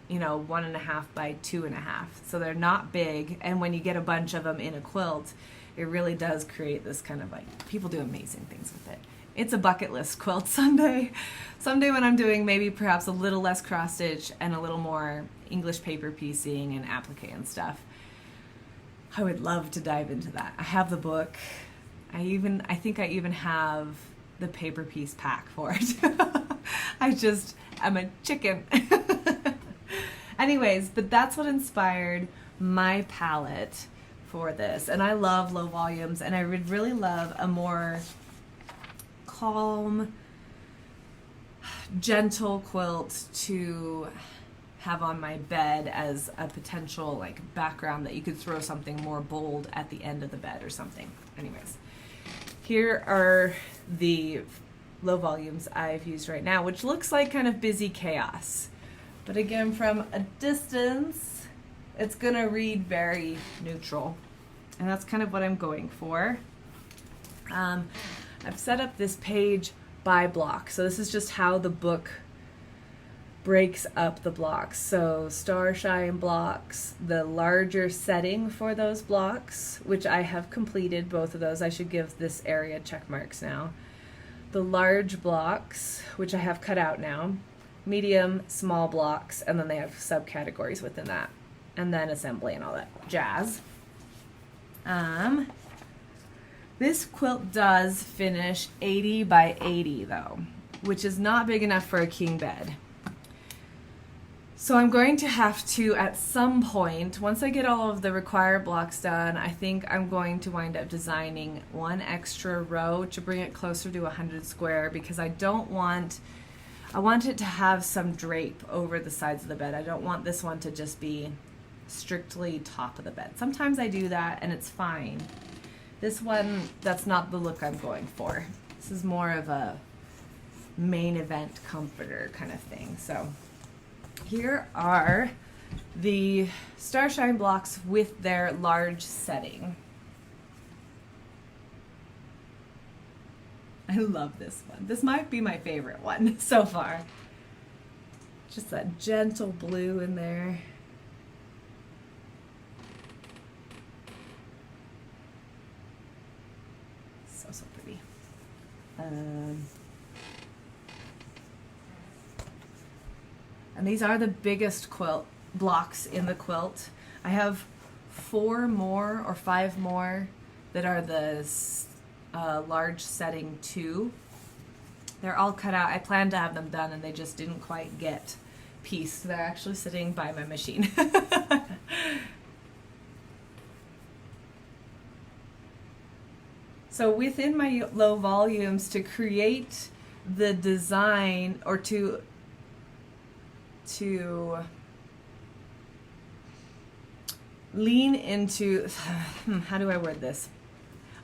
1.5 by 2.5. So they're not big. And when you get a bunch of them in a quilt, it really does create this kind of like, people do amazing things with it. It's a bucket list quilt someday. Someday when I'm doing maybe perhaps a little less cross stitch and a little more English paper piecing and applique and stuff. I would love to dive into that. I have the book. I think I even have the paper piece pack for it. I'm a chicken. Anyways, but that's what inspired my palette for this. And I love low volumes, and I would really love a more calm, gentle quilt to have on my bed as a potential like background that you could throw something more bold at the end of the bed or something. Anyways, here are the low volumes I've used right now, which looks like kind of busy chaos. But again, from a distance, it's gonna read very neutral. And that's kind of what I'm going for. I've set up this page by block. So this is just how the book breaks up the blocks. So starshine blocks, the larger setting for those blocks, which I have completed both of those. I should give this area check marks now. The large blocks, which I have cut out now, medium, small blocks, and then they have subcategories within that, and then assembly and all that jazz. This quilt does finish 80 by 80 though, which is not big enough for a king bed. So I'm going to have to, at some point, once I get all of the required blocks done, I think I'm going to wind up designing one extra row to bring it closer to 100 square, because I want it to have some drape over the sides of the bed. I don't want this one to just be strictly top of the bed. Sometimes I do that and it's fine. This one, that's not the look I'm going for. This is more of a main event comforter kind of thing. So here are the starshine blocks with their large setting. I love this one. This might be my favorite one so far. Just that gentle blue in there. So pretty. And these are the biggest quilt blocks in the quilt. I have 4 more or 5 more that are the large setting 2. They're all cut out. I planned to have them done and they just didn't quite get pieced. They're actually sitting by my machine. So within my low volumes, to create the design, or to lean into, how do I word this?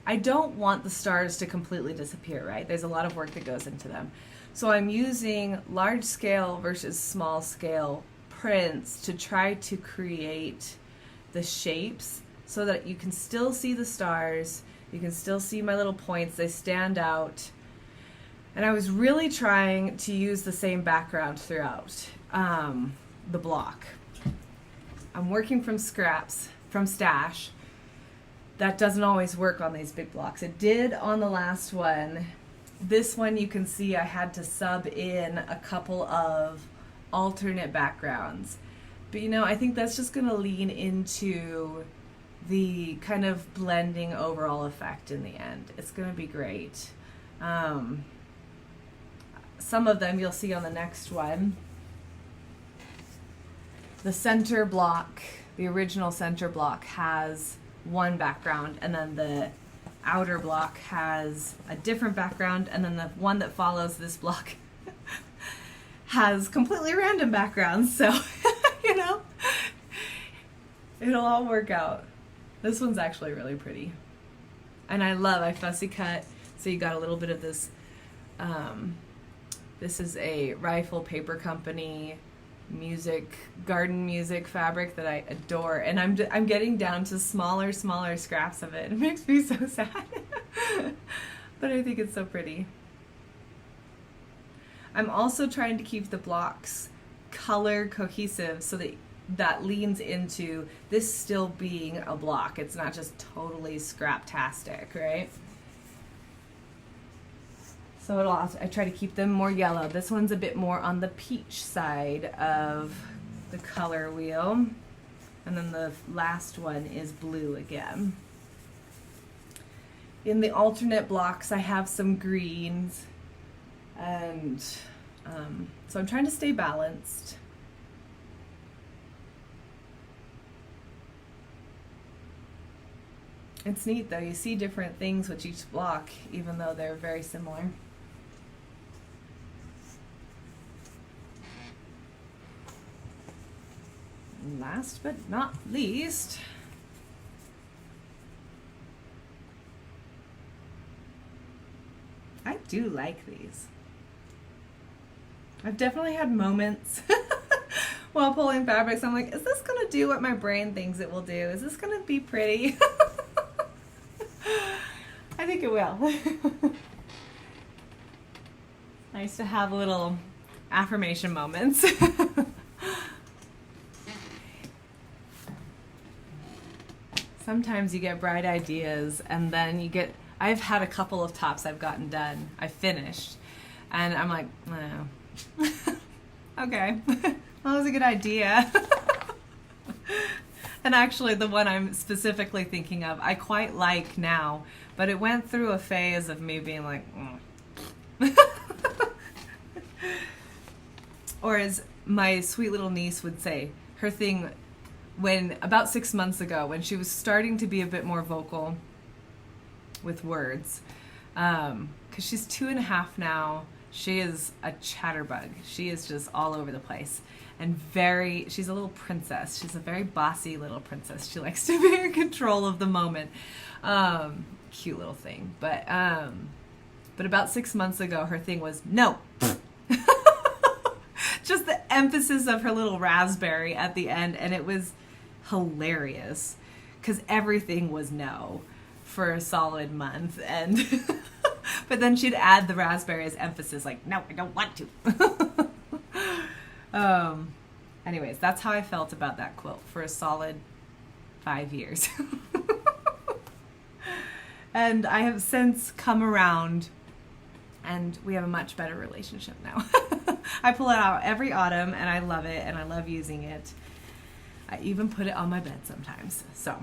I don't want the stars to completely disappear, right? There's a lot of work that goes into them. So I'm using large scale versus small scale prints to try to create the shapes so that you can still see the stars, you can still see my little points, they stand out. And I was really trying to use the same background throughout the block. I'm working from scraps, from stash. That doesn't always work on these big blocks. It did on the last one. This one you can see I had to sub in a couple of alternate backgrounds. But you know, I think that's just gonna lean into the kind of blending overall effect in the end. It's gonna be great. Some of them you'll see on the next one. The center block, the original center block has one background, and then the outer block has a different background, and then the one that follows this block has completely random backgrounds. So, you know, it'll all work out. This one's actually really pretty. And I fussy cut, so you got a little bit of this. This is a Rifle Paper Company garden music fabric that I adore, and I'm getting down to smaller scraps of it. It makes me so sad. But I think it's so pretty. I'm also trying to keep the blocks color cohesive so that leans into this still being a block. It's not just totally scraptastic, right? So I try to keep them more yellow. This one's a bit more on the peach side of the color wheel. And then the last one is blue again. In the alternate blocks, I have some greens. And so I'm trying to stay balanced. It's neat though, you see different things with each block, even though they're very similar. Last but not least, I do like these. I've definitely had moments while pulling fabrics. I'm like, is this gonna do what my brain thinks it will do? Is this gonna be pretty? I think it will. Nice to have little affirmation moments. Sometimes you get bright ideas, and then you get, I've had a couple of tops I've gotten done, I finished, and I'm like, oh. Okay, that was a good idea. And actually the one I'm specifically thinking of, I quite like now, but it went through a phase of me being like, Or as my sweet little niece would say, her thing when about 6 months ago, when she was starting to be a bit more vocal with words, because she's 2.5 now, she is a chatterbug. She is just all over the place, and she's a little princess. She's a very bossy little princess. She likes to be in control of the moment. Cute little thing. But about 6 months ago, her thing was no. Just the emphasis of her little raspberry at the end, and it was hilarious because everything was no for a solid month, and but then she'd add the raspberry as emphasis, like, no, I don't want to. Anyways, that's how I felt about that quilt for a solid 5 years. And I have since come around, and we have a much better relationship now. I pull it out every autumn, and I love it, and I love using it. I even put it on my bed sometimes. So,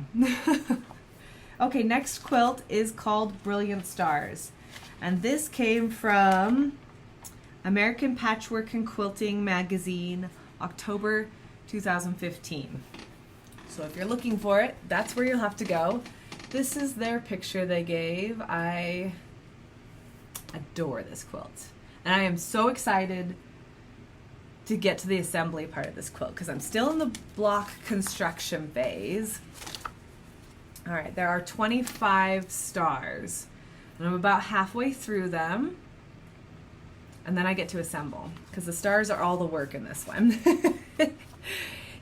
okay, next quilt is called Brilliant Stars. And this came from American Patchwork and Quilting magazine, October 2015. So if you're looking for it, that's where you'll have to go. This is their picture they gave. I adore this quilt. And I am so excited to get to the assembly part of this quilt because I'm still in the block construction phase. All right, there are 25 stars, and I'm about halfway through them, and then I get to assemble, because the stars are all the work in this one.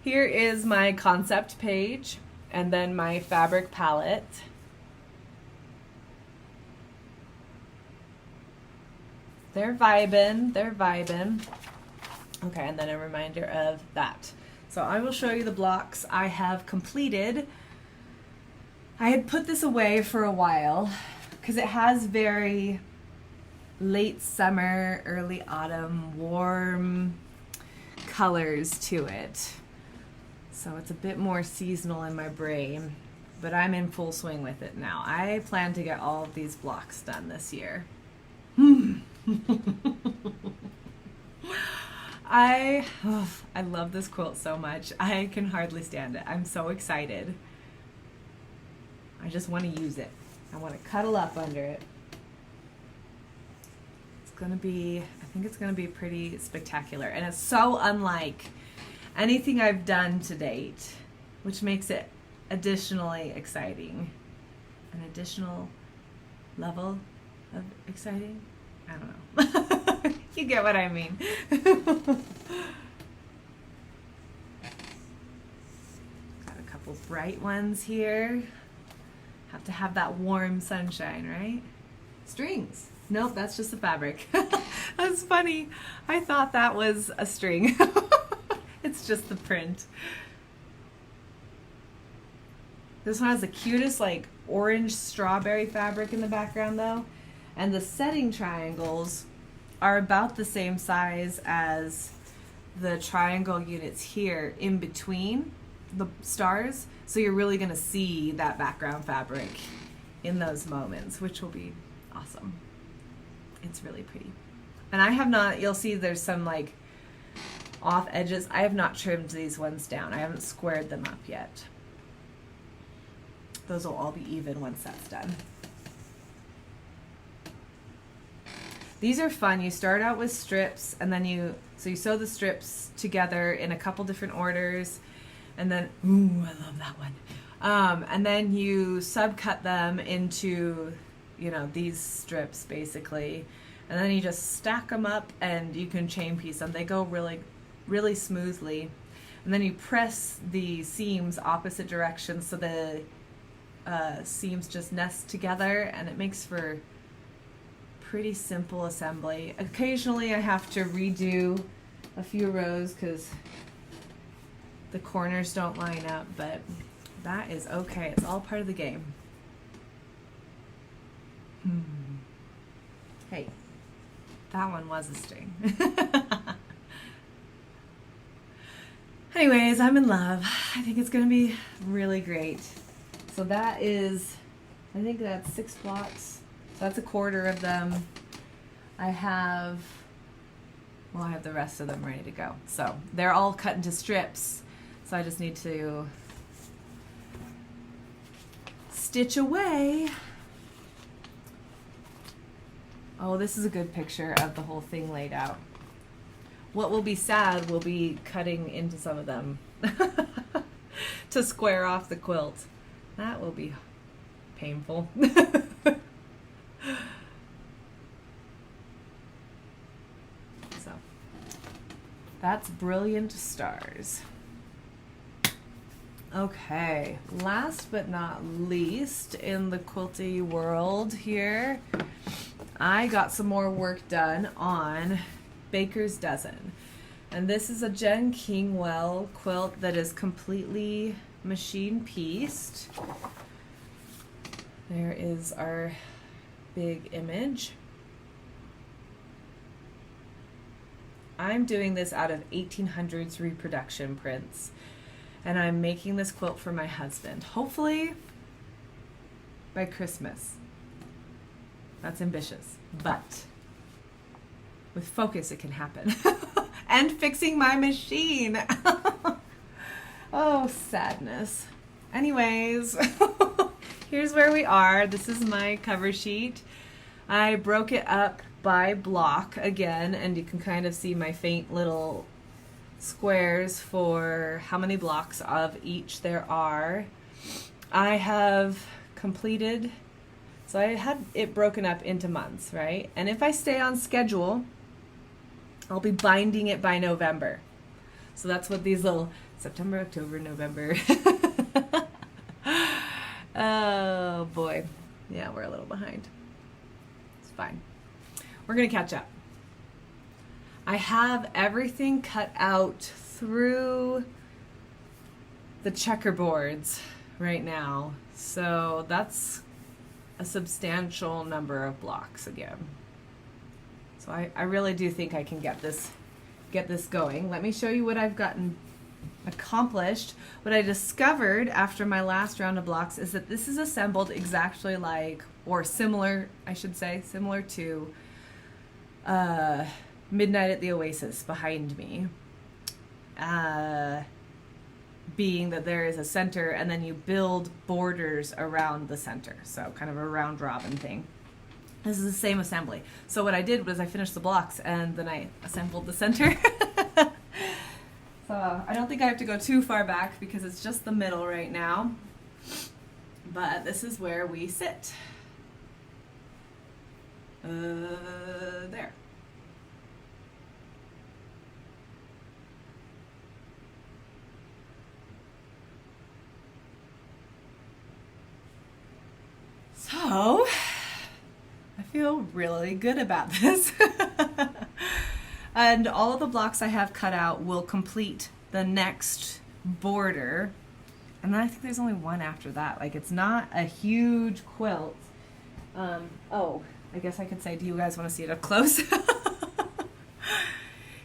Here is my concept page, and then my fabric palette. They're vibing, they're vibing. Okay, and then a reminder of that. So I will show you the blocks I have completed. I had put this away for a while because it has very late summer, early autumn, warm colors to it. So it's a bit more seasonal in my brain, but I'm in full swing with it now. I plan to get all of these blocks done this year. I love this quilt so much. I can hardly stand it. I'm so excited. I just want to use it. I want to cuddle up under it. It's gonna be, I think it's gonna be pretty spectacular. And it's so unlike anything I've done to date, which makes it additionally exciting. An additional level of exciting? I don't know. You get what I mean. Got a couple bright ones here. Have to have that warm sunshine, right? Strings. Nope, that's just the fabric. That's funny. I thought that was a string. It's just the print. This one has the cutest like orange strawberry fabric in the background though. And the setting triangles are about the same size as the triangle units here in between the stars. So you're really gonna see that background fabric in those moments, which will be awesome. It's really pretty. And I have not, you'll see there's some like off edges. I have not trimmed these ones down. I haven't squared them up yet. Those will all be even once that's done. These are fun. You start out with strips and then you sew the strips together in a couple different orders. And then, ooh, I love that one. And then you subcut them into, you know, these strips basically. And then you just stack them up and you can chain piece them. They go really, really smoothly. And then you press the seams opposite directions so the seams just nest together, and it makes for pretty simple assembly. Occasionally I have to redo a few rows because the corners don't line up, but that is okay. It's all part of the game. Hey, that one was a string. Anyways, I'm in love. I think it's gonna be really great. So that is, I think that's 6 blocks. So that's a quarter of them. I have the rest of them ready to go. So they're all cut into strips. So I just need to stitch away. Oh, this is a good picture of the whole thing laid out. What will be sad will be cutting into some of them to square off the quilt. That will be painful. So that's Brilliant Stars. Okay, last but not least in the quilty world here, I got some more work done on Baker's Dozen. And this is a Jen Kingwell quilt that is completely machine pieced. There is our big image. I'm doing this out of 1800s reproduction prints, and I'm making this quilt for my husband, hopefully by Christmas. That's ambitious, but with focus it can happen. And fixing my machine. Oh, sadness. Anyways, here's where we are. This is my cover sheet. I broke it up by block again, and you can kind of see my faint little squares for how many blocks of each there are. I have completed, so I had it broken up into months, right? And if I stay on schedule, I'll be binding it by November. So that's what these little September, October, November. Oh boy. Yeah, we're a little behind. It's fine. We're going to catch up. I have everything cut out through the checkerboards right now. So that's a substantial number of blocks again. So I really do think I can get this going. Let me show you what I've gotten accomplished. What I discovered after my last round of blocks is that this is assembled exactly like, or similar, I should say, similar to Midnight at the Oasis behind me. Being that there is a center and then you build borders around the center. So kind of a round robin thing. This is the same assembly. So what I did was I finished the blocks and then I assembled the center. So I don't think I have to go too far back because it's just the middle right now. But this is where we sit. There. So I feel really good about this. And all of the blocks I have cut out will complete the next border. And then I think there's only one after that. Like, it's not a huge quilt. Oh, I guess I could say, do you guys want to see it up close?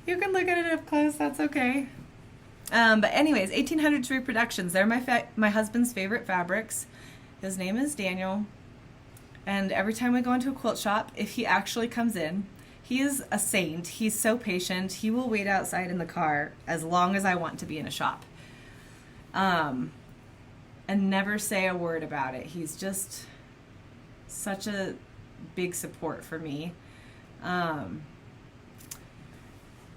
You can look at it up close, that's okay. But anyways, 1800s reproductions. They're my husband's favorite fabrics. His name is Daniel. And every time we go into a quilt shop, if he actually comes in, he is a saint. He's so patient. He will wait outside in the car as long as I want to be in a shop. And never say a word about it. He's just such a big support for me.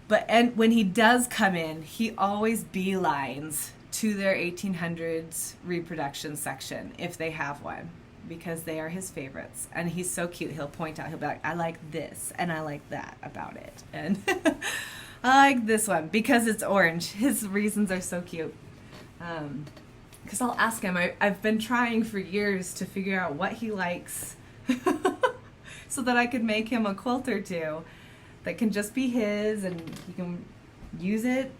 But when he does come in, he always beelines to their 1800s reproduction section if they have one, because they are his favorites. And he's so cute. He'll point out, he'll be like, I like this and I like that about it. And I like this one because it's orange. His reasons are so cute. Because I'll ask him, I've been trying for years to figure out what he likes so that I could make him a quilt or two that can just be his and he can use it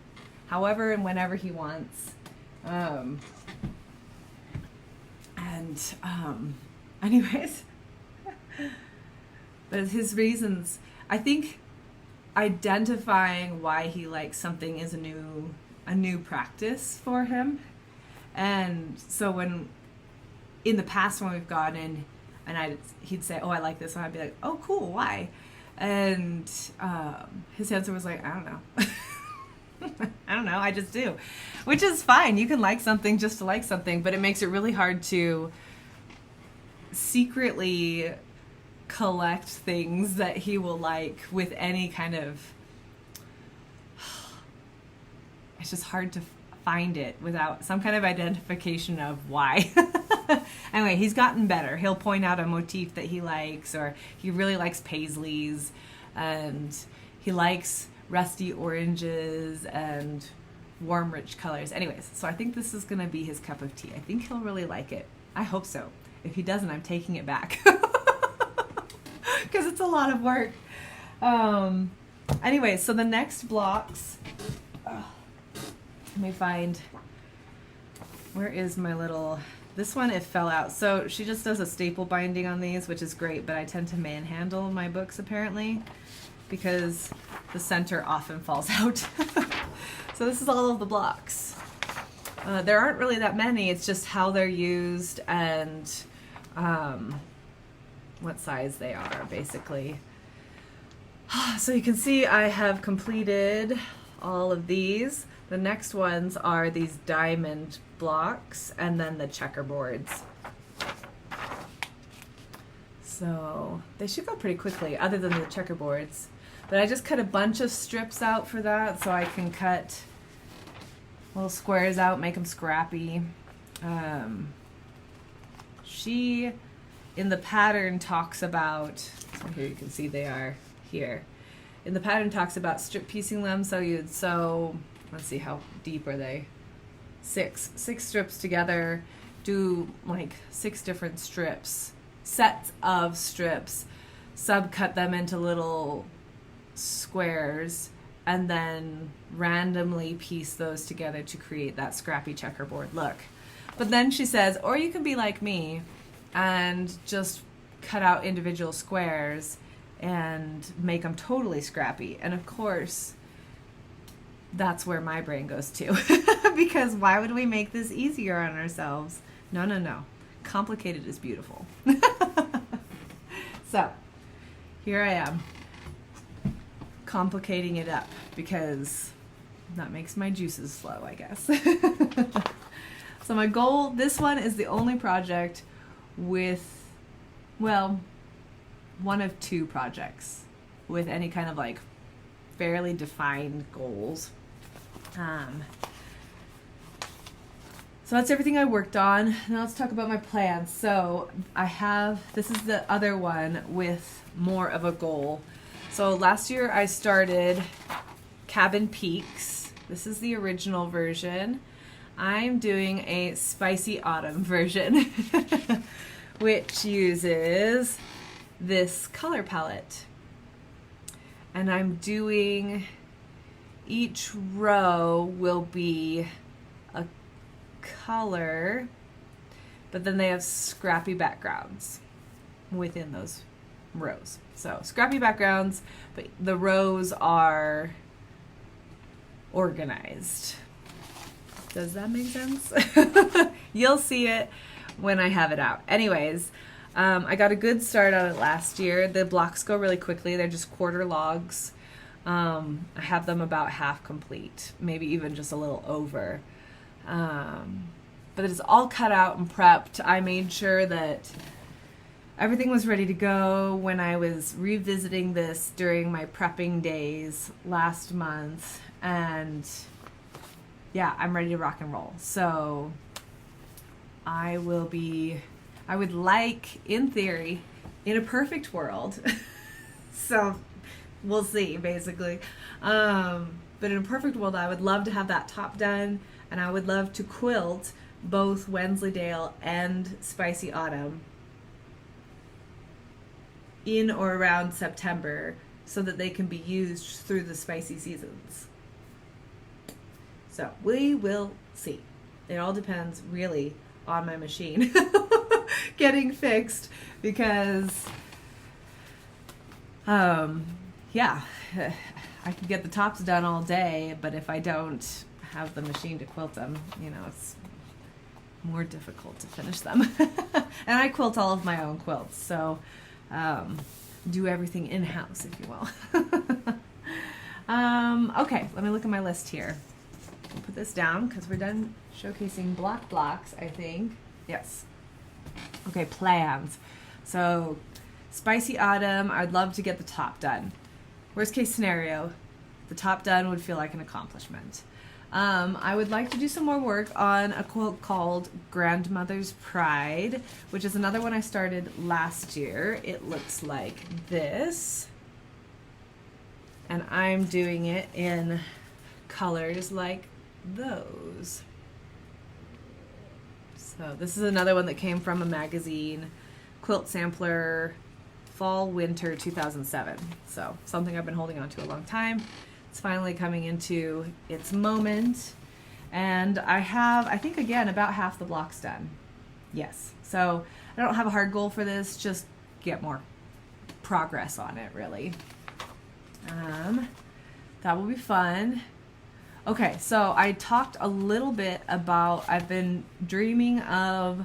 however and whenever he wants. Anyways, but his reasons, I think identifying why he likes something is a new practice for him. And so when in the past when we've gone in and he'd say, oh, I like this one, I'd be like, oh, cool, why? And his answer was like, I don't know. I don't know, I just do. Which is fine. You can like something just to like something, but it makes it really hard to secretly collect things that he will like with any kind of... It's just hard to find it without some kind of identification of why. Anyway, he's gotten better. He'll point out a motif that he likes, or he really likes paisleys, and he likes rusty oranges and warm, rich colors. Anyways, so I think this is going to be his cup of tea. I think he'll really like it. I hope so. If he doesn't, I'm taking it back. Because it's a lot of work. Anyway, so the next blocks... let me find... Where is my little... This one, it fell out. So she just does a staple binding on these, which is great, but I tend to manhandle my books, apparently, because the center often falls out. So this is all of the blocks. There aren't really that many. It's just how they're used and what size they are, basically. So you can see I have completed all of these. The next ones are these diamond blocks and then the checkerboards. So they should go pretty quickly, other than the checkerboards. But I just cut a bunch of strips out for that so I can cut little squares out, make them scrappy. she, in the pattern, talks about, so here you can see they are here. In the pattern talks about strip piecing them, so you'd sew, let's see, how deep are they? Six strips together, do like 6 different strips, sets of strips, subcut them into little squares, and then randomly piece those together to create that scrappy checkerboard look. But then she says, or you can be like me and just cut out individual squares and make them totally scrappy. And of course, that's where my brain goes to. Because why would we make this easier on ourselves? No, no, no. Complicated is beautiful. So, here I am, complicating it up because that makes my juices flow, I guess. So my goal, this one is the only project with, well, one of 2 projects with any kind of like fairly defined goals. So that's everything I worked on. Now let's talk about my plans. So this is the other one with more of a goal. So last year I started Cabin Peaks. This is the original version. I'm doing a Spicy Autumn version, which uses this color palette. And I'm doing, each row will be a color, but then they have scrappy backgrounds within those rows. So scrappy backgrounds, but the rows are organized. Does that make sense? You'll see it when I have it out. Anyways, I got a good start on it last year. The blocks go really quickly. They're just quarter logs. I have them about half complete, maybe even just a little over. But it's all cut out and prepped. I made sure that everything was ready to go when I was revisiting this during my prepping days last month. And yeah, I'm ready to rock and roll. So I would like, in theory, in a perfect world, so we'll see, basically. But in a perfect world, I would love to have that top done, and I would love to quilt both Wensleydale and Spicy Autumn in or around September so that they can be used through the spicy seasons. So we will see. It all depends really on my machine getting fixed because yeah, I could get the tops done all day, but if I don't have the machine to quilt them, you know, it's more difficult to finish them. And I quilt all of my own quilts, so do everything in-house, if you will. Okay, let me look at my list here. I'll put this down because we're done showcasing blocks, I think. Yes. Okay, plans. So, Spicy Autumn, I'd love to get the top done. Worst case scenario, the top done would feel like an accomplishment. I would like to do some more work on a quilt called Grandmother's Pride, which is another one I started last year. It looks like this. And I'm doing it in colors like those. So this is another one that came from a magazine, Quilt Sampler, Fall Winter 2007. So something I've been holding on to a long time. It's finally coming into its moment, and I have, I think, again, about half the blocks done. Yes, so I don't have a hard goal for this, just get more progress on it, really. That will be fun. Okay, so I talked a little bit about, I've been dreaming of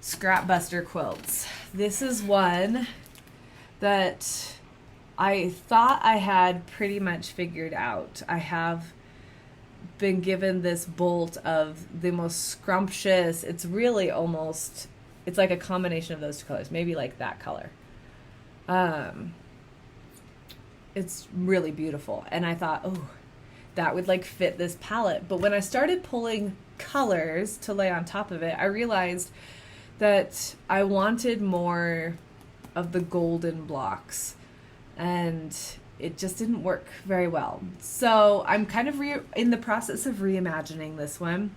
scrapbuster quilts. This is one that I thought I had pretty much figured out. I have been given this bolt of the most scrumptious, it's really almost, it's like a combination of those two colors, maybe like that color. It's really beautiful. And I thought, oh, that would like fit this palette. But when I started pulling colors to lay on top of it, I realized that I wanted more of the golden blocks, and it just didn't work very well. So I'm kind of in the process of reimagining this one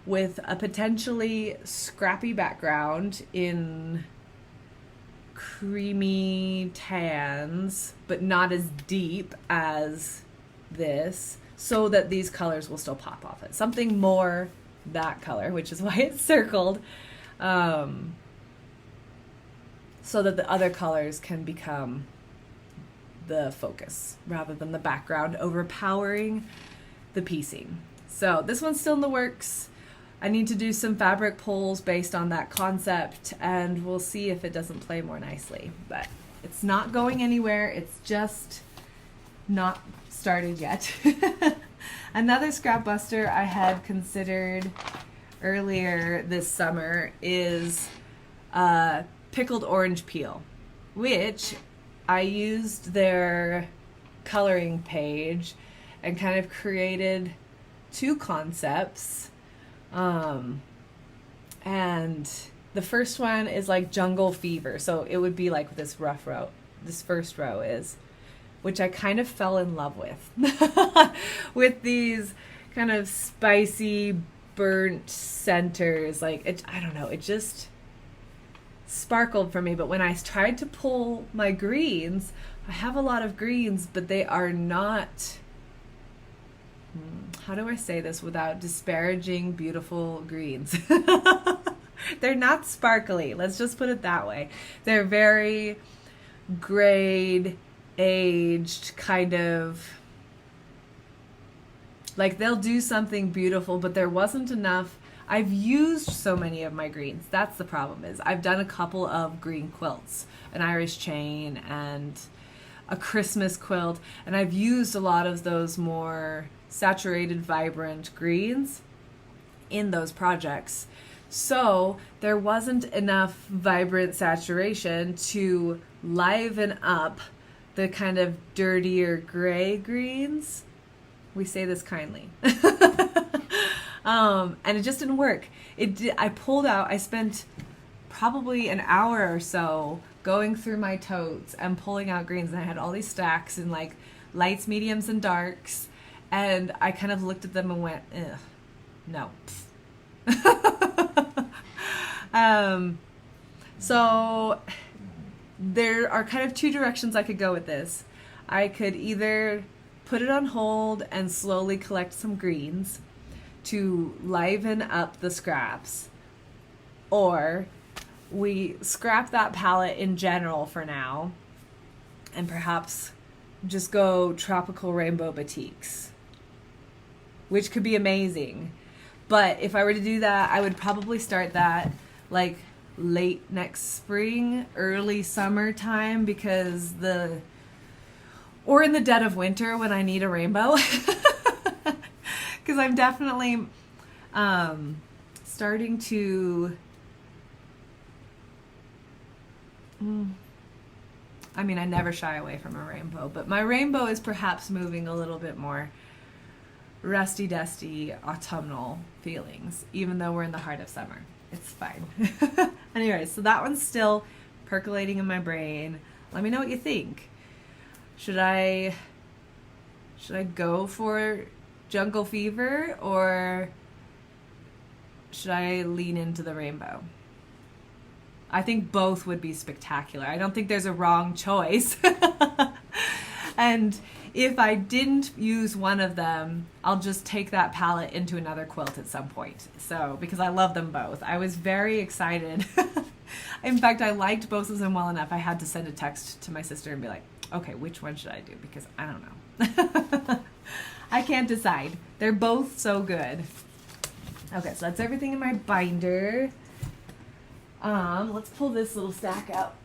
with a potentially scrappy background in creamy tans, but not as deep as this, so that these colors will still pop off it. Something more that color, which is why it's circled, so that the other colors can become the focus rather than the background overpowering the piecing. So this one's still in the works. I need to do some fabric pulls based on that concept, and we'll see if it doesn't play more nicely. But it's not going anywhere. It's just not started yet. Another scrap buster I had considered earlier this summer is pickled orange peel, which I used their coloring page and kind of created two concepts. And the first one is like jungle fever. So it would be like this rough row. This first row is, which I kind of fell in love with, with these kind of spicy, burnt centers. Like it, I don't know, it just sparkled for me. But when I tried to pull my greens, I have a lot of greens, but they are not, how do I say this without disparaging beautiful greens? They're not sparkly. Let's just put it that way. They're very grayed, aged, kind of like they'll do something beautiful, but there wasn't enough. I've used so many of my greens. That's the problem. Is I've done a couple of green quilts, an Irish chain and a Christmas quilt, and I've used a lot of those more saturated, vibrant greens in those projects. So there wasn't enough vibrant saturation to liven up the kind of dirtier gray greens. We say this kindly. And it just didn't work. I pulled out, I spent probably an hour or so going through my totes and pulling out greens, and I had all these stacks in like lights, mediums, and darks, and I kind of looked at them and went, ugh, no. So there are kind of two directions I could go with this. I could either put it on hold and slowly collect some greens to liven up the scraps, or we scrap that palette in general for now and perhaps just go tropical rainbow batiks, which could be amazing. But if I were to do that, I would probably start that like late next spring, early summertime, because or in the dead of winter when I need a rainbow. Because I'm definitely starting to, I mean, I never shy away from a rainbow, but my rainbow is perhaps moving a little bit more rusty, dusty, autumnal feelings, even though we're in the heart of summer. It's fine. Anyway, so that one's still percolating in my brain. Let me know what you think. Should I go for jungle fever, or should I lean into the rainbow? I think both would be spectacular. I don't think there's a wrong choice. And if I didn't use one of them, I'll just take that palette into another quilt at some point. So, because I love them both. I was very excited. In fact, I liked both of them well enough. I had to send a text to my sister and be like, okay, which one should I do? Because I don't know. I can't decide. They're both so good. Okay, so that's everything in my binder. Let's pull this little stack out.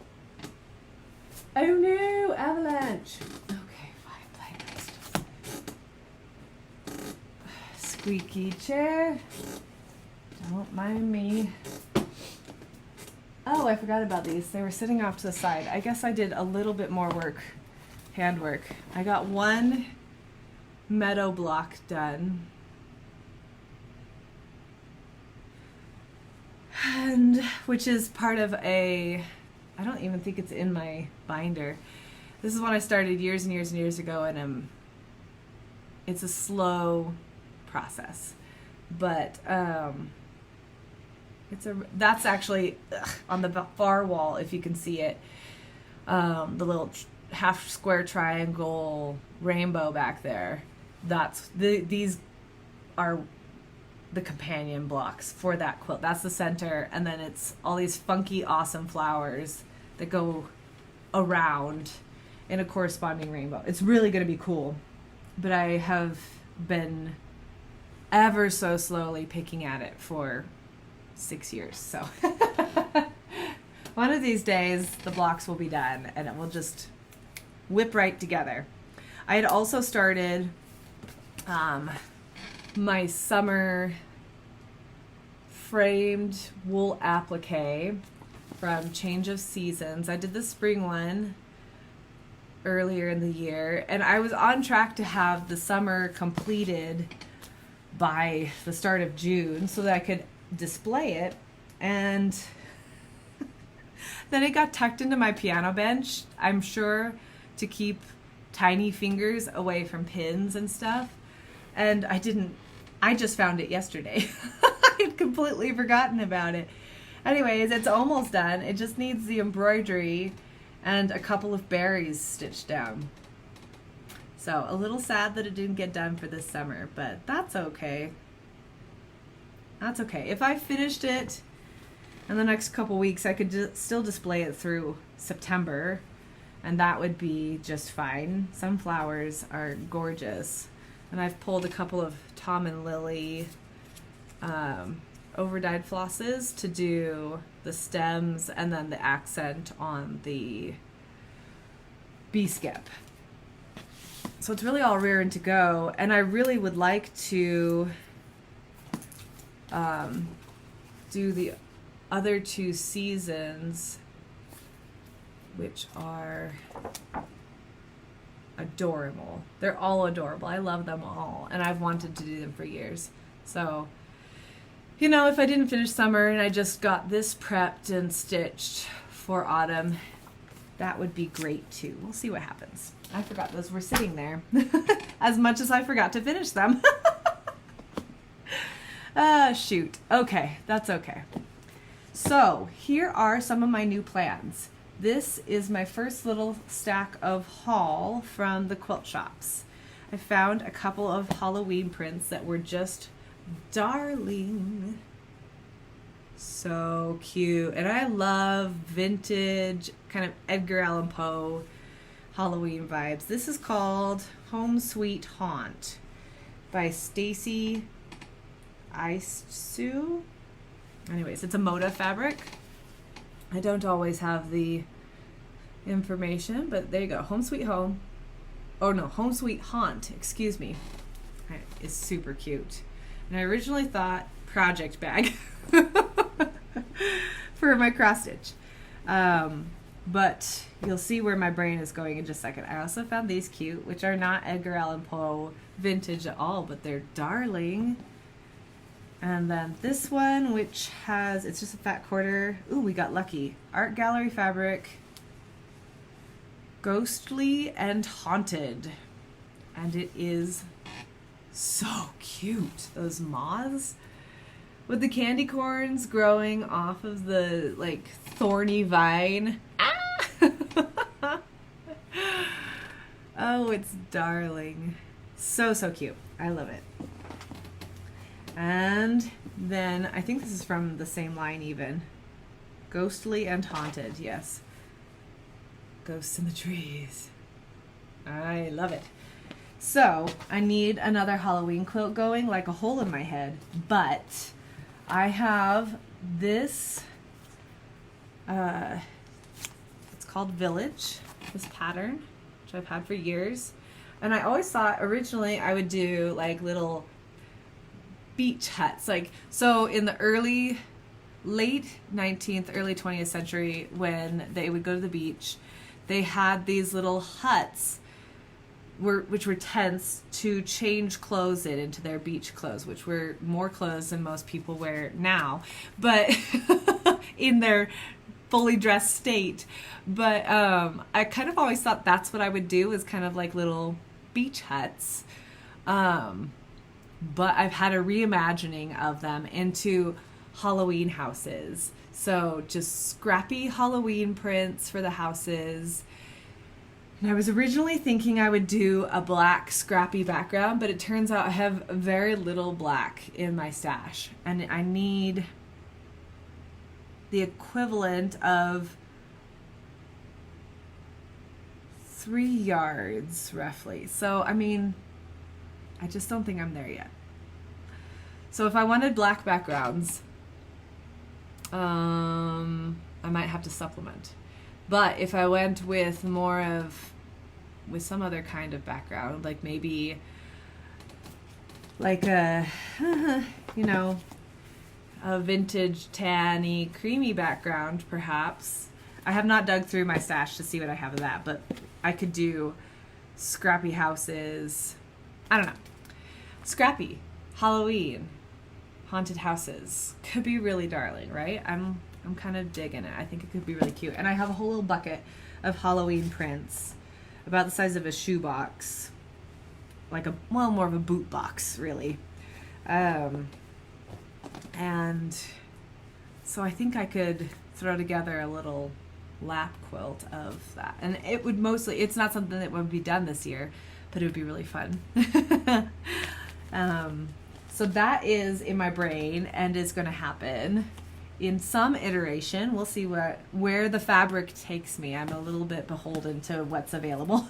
Oh no, avalanche. Okay, fine, play. Squeaky chair. Don't mind me. Oh, I forgot about these. They were sitting off to the side. I guess I did a little bit more work, handwork. I got one meadow block done. and which is part of I don't even think it's in my binder. This is one I started years and years and years ago, and it's a slow process, but that's actually on the far wall, if you can see it, the little half square triangle rainbow back there. These are the companion blocks for that quilt. That's the center, and then it's all these funky, awesome flowers that go around in a corresponding rainbow. It's really going to be cool, but I have been ever so slowly picking at it for 6 years. So one of these days the blocks will be done and it will just whip right together. I had also started my summer framed wool applique from Change of Seasons. I did the spring one earlier in the year, and I was on track to have the summer completed by the start of June so that I could display it, and then it got tucked into my piano bench, I'm sure to keep tiny fingers away from pins and stuff, and I just found it yesterday. I had completely forgotten about it. Anyways, it's almost done. It just needs the embroidery and a couple of berries stitched down. So a little sad that it didn't get done for this summer, but that's okay. That's okay. If I finished it in the next couple weeks, I could still display it through September, and that would be just fine. Sunflowers are gorgeous. And I've pulled a couple of Tom and Lily overdyed flosses to do the stems and then the accent on the bee skip. So it's really all rearing to go, and I really would like to do the other 2 seasons, which are adorable. They're all adorable. I love them all, and I've wanted to do them for years. So, you know, if I didn't finish summer and I just got this prepped and stitched for autumn, that would be great too. We'll see what happens. I forgot those were sitting there as much as I forgot to finish them. Shoot. Okay, that's okay. So here are some of my new plans. This is my first little stack of haul from the quilt shops. I found a couple of Halloween prints that were just darling. So cute. And I love vintage, kind of Edgar Allan Poe Halloween vibes. This is called Home Sweet Haunt by Stacy Istu. Anyways, it's a Moda fabric. I don't always have the information, but there you go. Home Sweet Home. Oh no, Home Sweet Haunt, excuse me. It's super cute. And I originally thought project bag for my cross stitch. But you'll see where my brain is going in just a second. I also found these cute, which are not Edgar Allan Poe vintage at all, but they're darling. And then this one, which has, it's just a fat quarter. Ooh, we got lucky. Art Gallery fabric. Ghostly and Haunted. And it is so cute. Those moths with the candy corns growing off of the like thorny vine. Ah! Oh, it's darling. So, so cute. I love it. And then I think this is from the same line even. Ghostly and Haunted, yes. Ghosts in the trees. I love it. So I need another Halloween quilt going, like a hole in my head. But I have this, it's called Village, this pattern, which I've had for years. And I always thought originally I would do like little beach huts, like, so in the late 19th, early 20th century, when they would go to the beach, they had these little huts which were tents to change clothes into their beach clothes, which were more clothes than most people wear now, but in their fully dressed state. But I kind of always thought that's what I would do, is kind of like little beach huts. But I've had a reimagining of them into Halloween houses. So just scrappy Halloween prints for the houses. And I was originally thinking I would do a black scrappy background, but it turns out I have very little black in my stash. And I need the equivalent of 3 yards, roughly. So, I mean, I just don't think I'm there yet. So if I wanted black backgrounds, I might have to supplement. But if I went with with some other kind of background, like maybe like a, you know, a vintage tanny creamy background, perhaps. I have not dug through my stash to see what I have of that, but I could do scrappy houses. I don't know. Scrappy Halloween haunted houses could be really darling, right? I'm kind of digging it. I think it could be really cute. And I have a whole little bucket of Halloween prints about the size of a shoebox, like more of a boot box, really. And so I think I could throw together a little lap quilt of that. And it would it's not something that would be done this year, but it would be really fun. So that is in my brain and is going to happen in some iteration. We'll see where the fabric takes me. I'm a little bit beholden to what's available.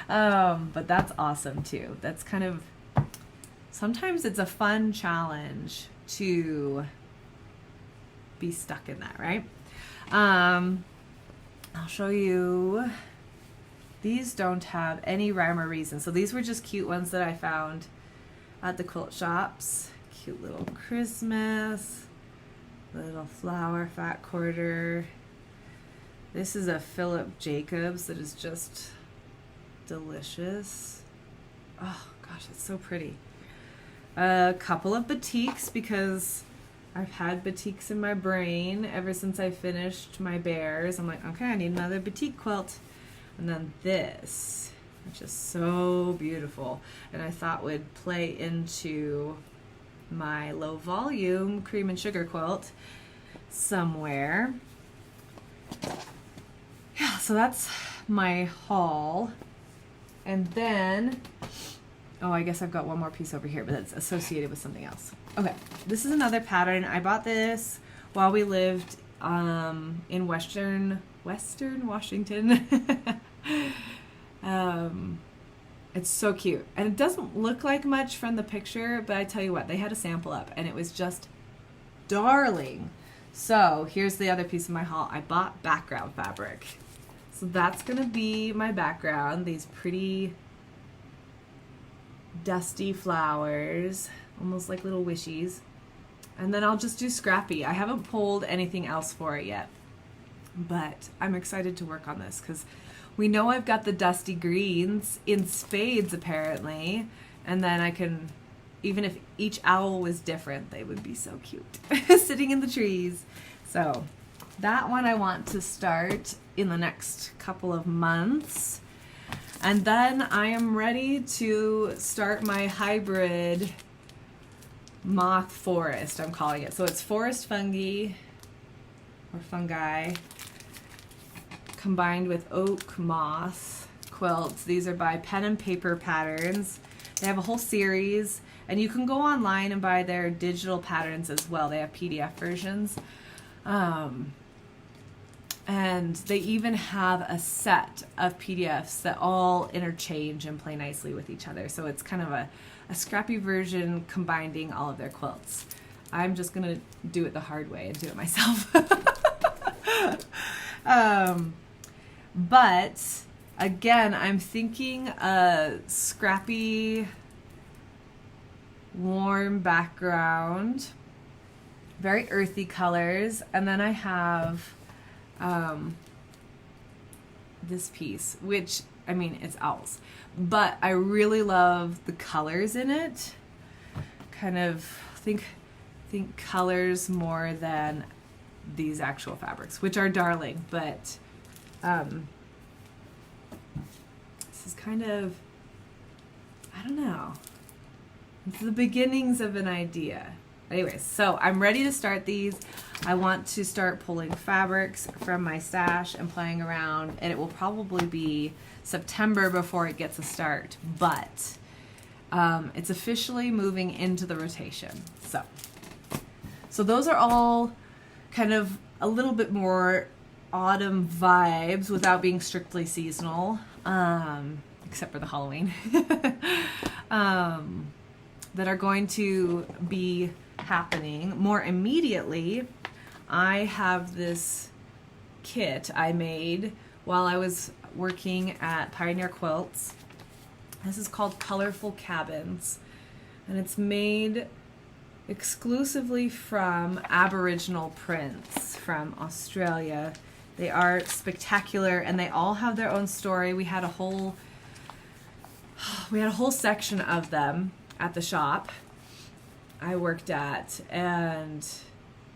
But that's awesome too. That's kind of, sometimes it's a fun challenge to be stuck in that, right? I'll show you. These don't have any rhyme or reason. So these were just cute ones that I found at the quilt shops. Cute little Christmas, little flower fat quarter. This is a Philip Jacobs that is just delicious. Oh gosh, it's so pretty. A couple of batiks, because I've had batiks in my brain ever since I finished my bears. I'm like, okay, I need another batik quilt. And then this, which is so beautiful, and I thought would play into my low volume cream and sugar quilt somewhere. Yeah, so that's my haul. And then, oh, I guess I've got one more piece over here, but it's associated with something else. Okay, this is another pattern. I bought this while we lived in Western Washington. It's so cute, and it doesn't look like much from the picture, but I tell you what, they had a sample up and it was just darling. So here's the other piece of my haul. I bought background fabric, so that's gonna be my background. These pretty dusty flowers, almost like little wishies, and then I'll just do scrappy. I haven't pulled anything else for it yet, but I'm excited to work on this because we know I've got the dusty greens in spades apparently, and then I can, even if each owl was different, they would be so cute sitting in the trees. So that one I want to start in the next couple of months, and then I am ready to start my hybrid moth forest, I'm calling it. So it's forest fungi or fungi combined with oak moth quilts. These are by Pen and Paper Patterns. They have a whole series, and you can go online and buy their digital patterns as well. They have PDF versions. And they even have a set of PDFs that all interchange and play nicely with each other. So it's kind of a scrappy version combining all of their quilts. I'm just gonna do it the hard way and do it myself. But again, I'm thinking a scrappy, warm background, very earthy colors, and then I have this piece, which I mean, it's owls. But I really love the colors in it. Kind of think colors more than these actual fabrics, which are darling, but this is kind of, I don't know, it's the beginnings of an idea. Anyways, so I'm ready to start these. I want to start pulling fabrics from my stash and playing around, and it will probably be September before it gets a start, but it's officially moving into the rotation. So those are all kind of a little bit more autumn vibes without being strictly seasonal, except for the Halloween, that are going to be happening more immediately. I have this kit I made while I was working at Pioneer Quilts. This is called Colorful Cabins, and it's made exclusively from Aboriginal prints from Australia. They are spectacular, and they all have their own story. We had a whole section of them at the shop I worked at, and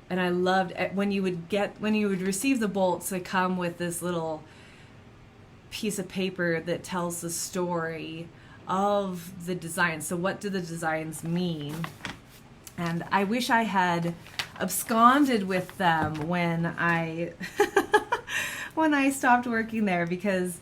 I loved it. When you would receive the bolts, they come with this little piece of paper that tells the story of the design. So what do the designs mean? And I wish I had absconded with them when I when I stopped working there, because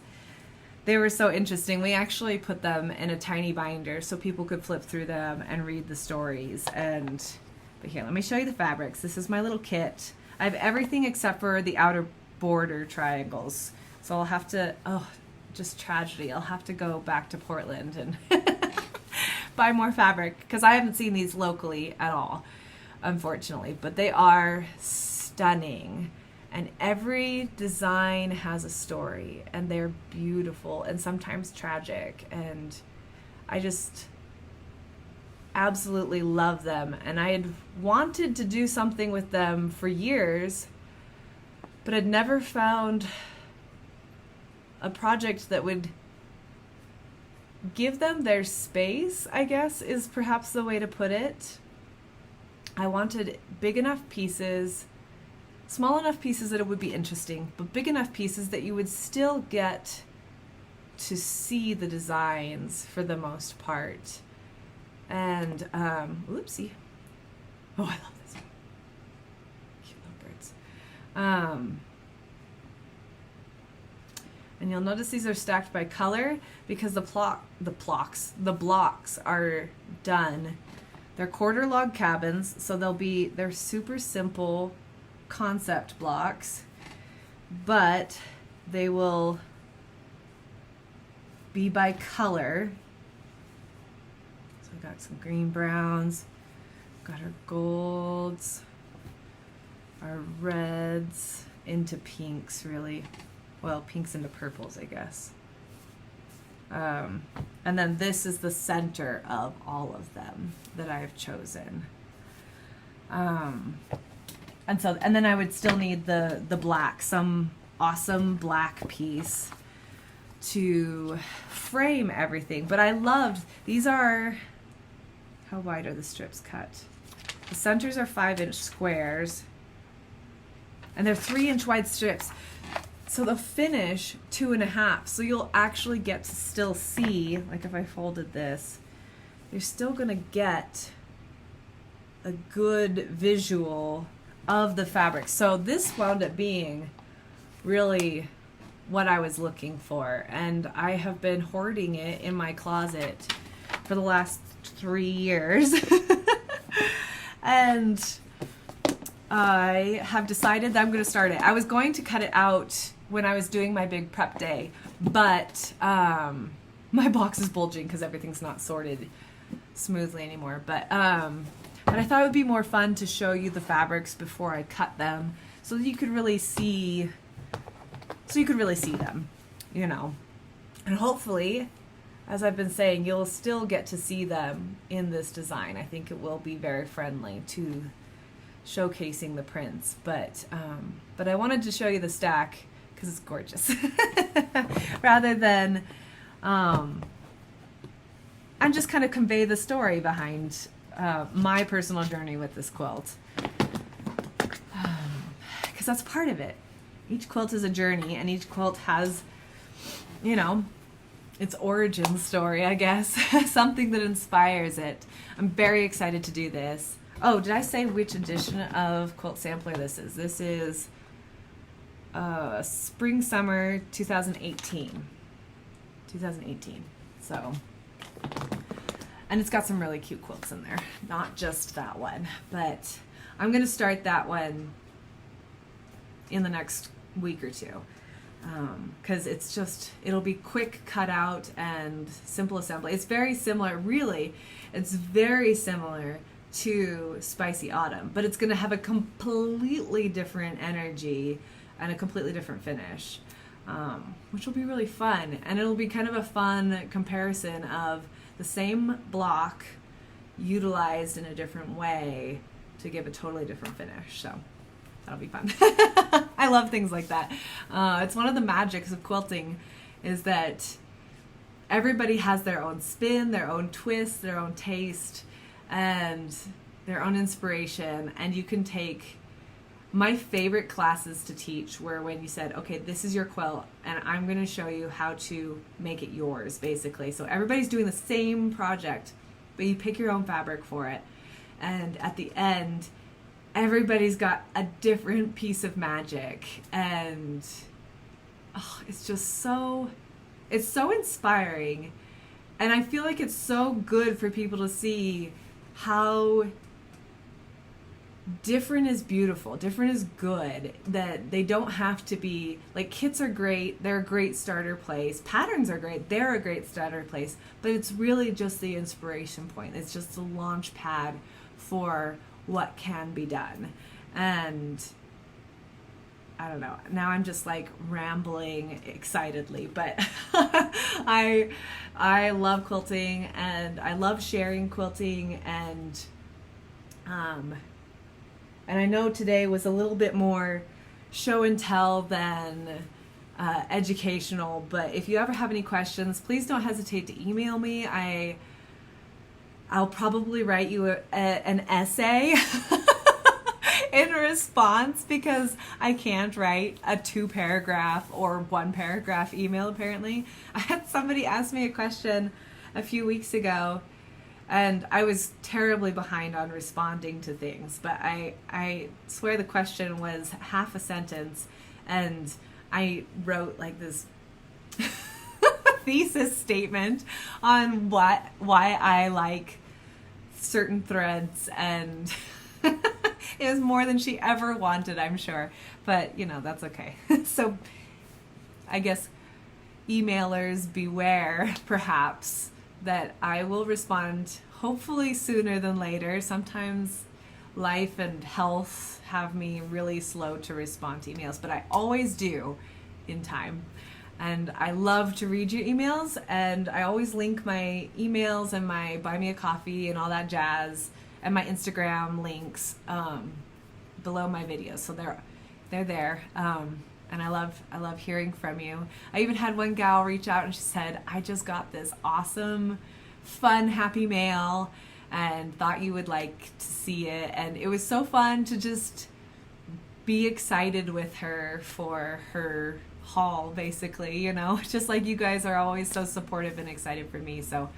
they were so interesting. We actually put them in a tiny binder so people could flip through them and read the stories. But here, let me show you the fabrics. This is my little kit. I have everything except for the outer border triangles. So I'll have to, just tragedy, I'll have to go back to Portland and buy more fabric, because I haven't seen these locally at all, unfortunately. But they are stunning, and every design has a story, and they're beautiful and sometimes tragic, and I just absolutely love them. And I had wanted to do something with them for years, but I'd never found a project that would give them their space, I guess, is perhaps the way to put it. I wanted big enough pieces, small enough pieces that it would be interesting, but big enough pieces that you would still get to see the designs for the most part. And, oopsie. Oh, I love this one. Cute little birds. And you'll notice these are stacked by color because the blocks are done. They're quarter log cabins, so they're super simple concept blocks, but they will be by color. So we got some green browns, got our golds, our reds into pinks, really. Well, pinks into purples, I guess. And then this is the center of all of them that I've chosen. And then I would still need the black, some awesome black piece to frame everything. But I loved, these are, how wide are the strips cut? The centers are 5-inch squares, and they're 3-inch wide strips. So the finish 2.5, so you'll actually get to still see, like if I folded this, you're still gonna get a good visual of the fabric. So this wound up being really what I was looking for, and I have been hoarding it in my closet for the last 3 years. And I have decided that I'm going to start it. I was going to cut it out when I was doing my big prep day, but my box is bulging because everything's not sorted smoothly anymore. But I thought it would be more fun to show you the fabrics before I cut them, so that you could really see. So you could really see them, you know. And hopefully, as I've been saying, you'll still get to see them in this design. I think it will be very friendly to showcasing the prints, but I wanted to show you the stack because it's gorgeous, rather than and just kind of convey the story behind my personal journey with this quilt, because that's part of it. Each quilt is a journey, and each quilt has, you know, its origin story, I guess, something that inspires it. I'm very excited to do this. Oh, did I say which edition of Quilt Sampler this is? This is Spring Summer 2018. 2018. So, and it's got some really cute quilts in there. Not just that one, but I'm going to start that one in the next week or two. Because it's just, it'll be quick cutout and simple assembly. It's very similar, really, it's very similar to Spicy Autumn, but it's going to have a completely different energy and a completely different finish, which will be really fun. And it'll be kind of a fun comparison of the same block utilized in a different way to give a totally different finish. So that'll be fun. I love things like that. It's one of the magics of quilting, is that everybody has their own spin, their own twist, their own taste, and their own inspiration. And you can take, my favorite classes to teach were when you said, okay, this is your quilt, and I'm going to show you how to make it yours, basically. So everybody's doing the same project, but you pick your own fabric for it. And at the end, everybody's got a different piece of magic, and it's just so, it's so inspiring. And I feel like it's so good for people to see how different is beautiful, different is good, that they don't have to be, like, kits are great, they're a great starter place, patterns are great, they're a great starter place, but it's really just the inspiration point. It's just the launch pad for what can be done. And I don't know, now I'm just like rambling excitedly, but I love quilting, and I love sharing quilting, and I know today was a little bit more show and tell than educational, but if you ever have any questions, please don't hesitate to email me. I'll probably write you an essay in response, because I can't write a 2-paragraph or 1-paragraph email, apparently. I had somebody ask me a question a few weeks ago, and I was terribly behind on responding to things, but I swear the question was half a sentence, and I wrote like this thesis statement on why I like certain threads, and it was more than she ever wanted, I'm sure, but you know, that's okay. So I guess emailers beware, perhaps, that I will respond hopefully sooner than later. Sometimes life and health have me really slow to respond to emails, but I always do in time. And I love to read your emails, and I always link my emails and my buy me a coffee and all that jazz, and my Instagram links below my videos, so they're there. And I love hearing from you. I even had one gal reach out and she said, I just got this awesome, fun, happy mail and thought you would like to see it. And it was so fun to just be excited with her for her haul, basically, you know, just like you guys are always so supportive and excited for me. So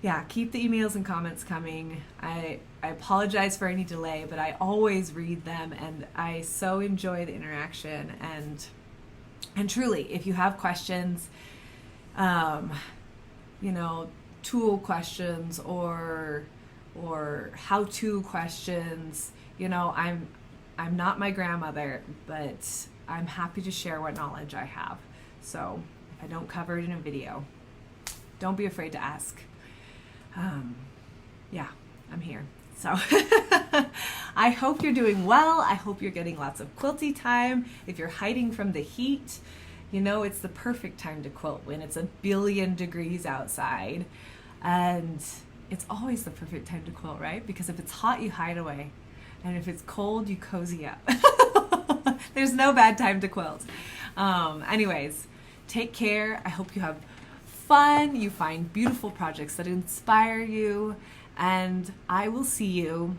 yeah, keep the emails and comments coming. I apologize for any delay, but I always read them, and I so enjoy the interaction. And truly, if you have questions, you know, tool questions or how-to questions, you know, I'm not my grandmother, but I'm happy to share what knowledge I have. So if I don't cover it in a video, don't be afraid to ask. Yeah, I'm here. So I hope you're doing well. I hope you're getting lots of quilty time. If you're hiding from the heat, you know, it's the perfect time to quilt when it's 1 billion degrees outside. And it's always the perfect time to quilt, right? Because if it's hot, you hide away. And if it's cold, you cozy up. There's no bad time to quilt. Anyways, take care. I hope you have fun, you find beautiful projects that inspire you, and I will see you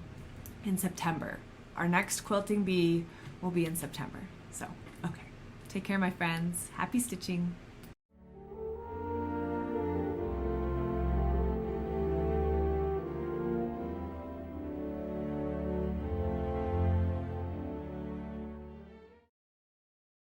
in September. Our next Quilting Bee will be in September. So, okay. Take care, my friends. Happy stitching.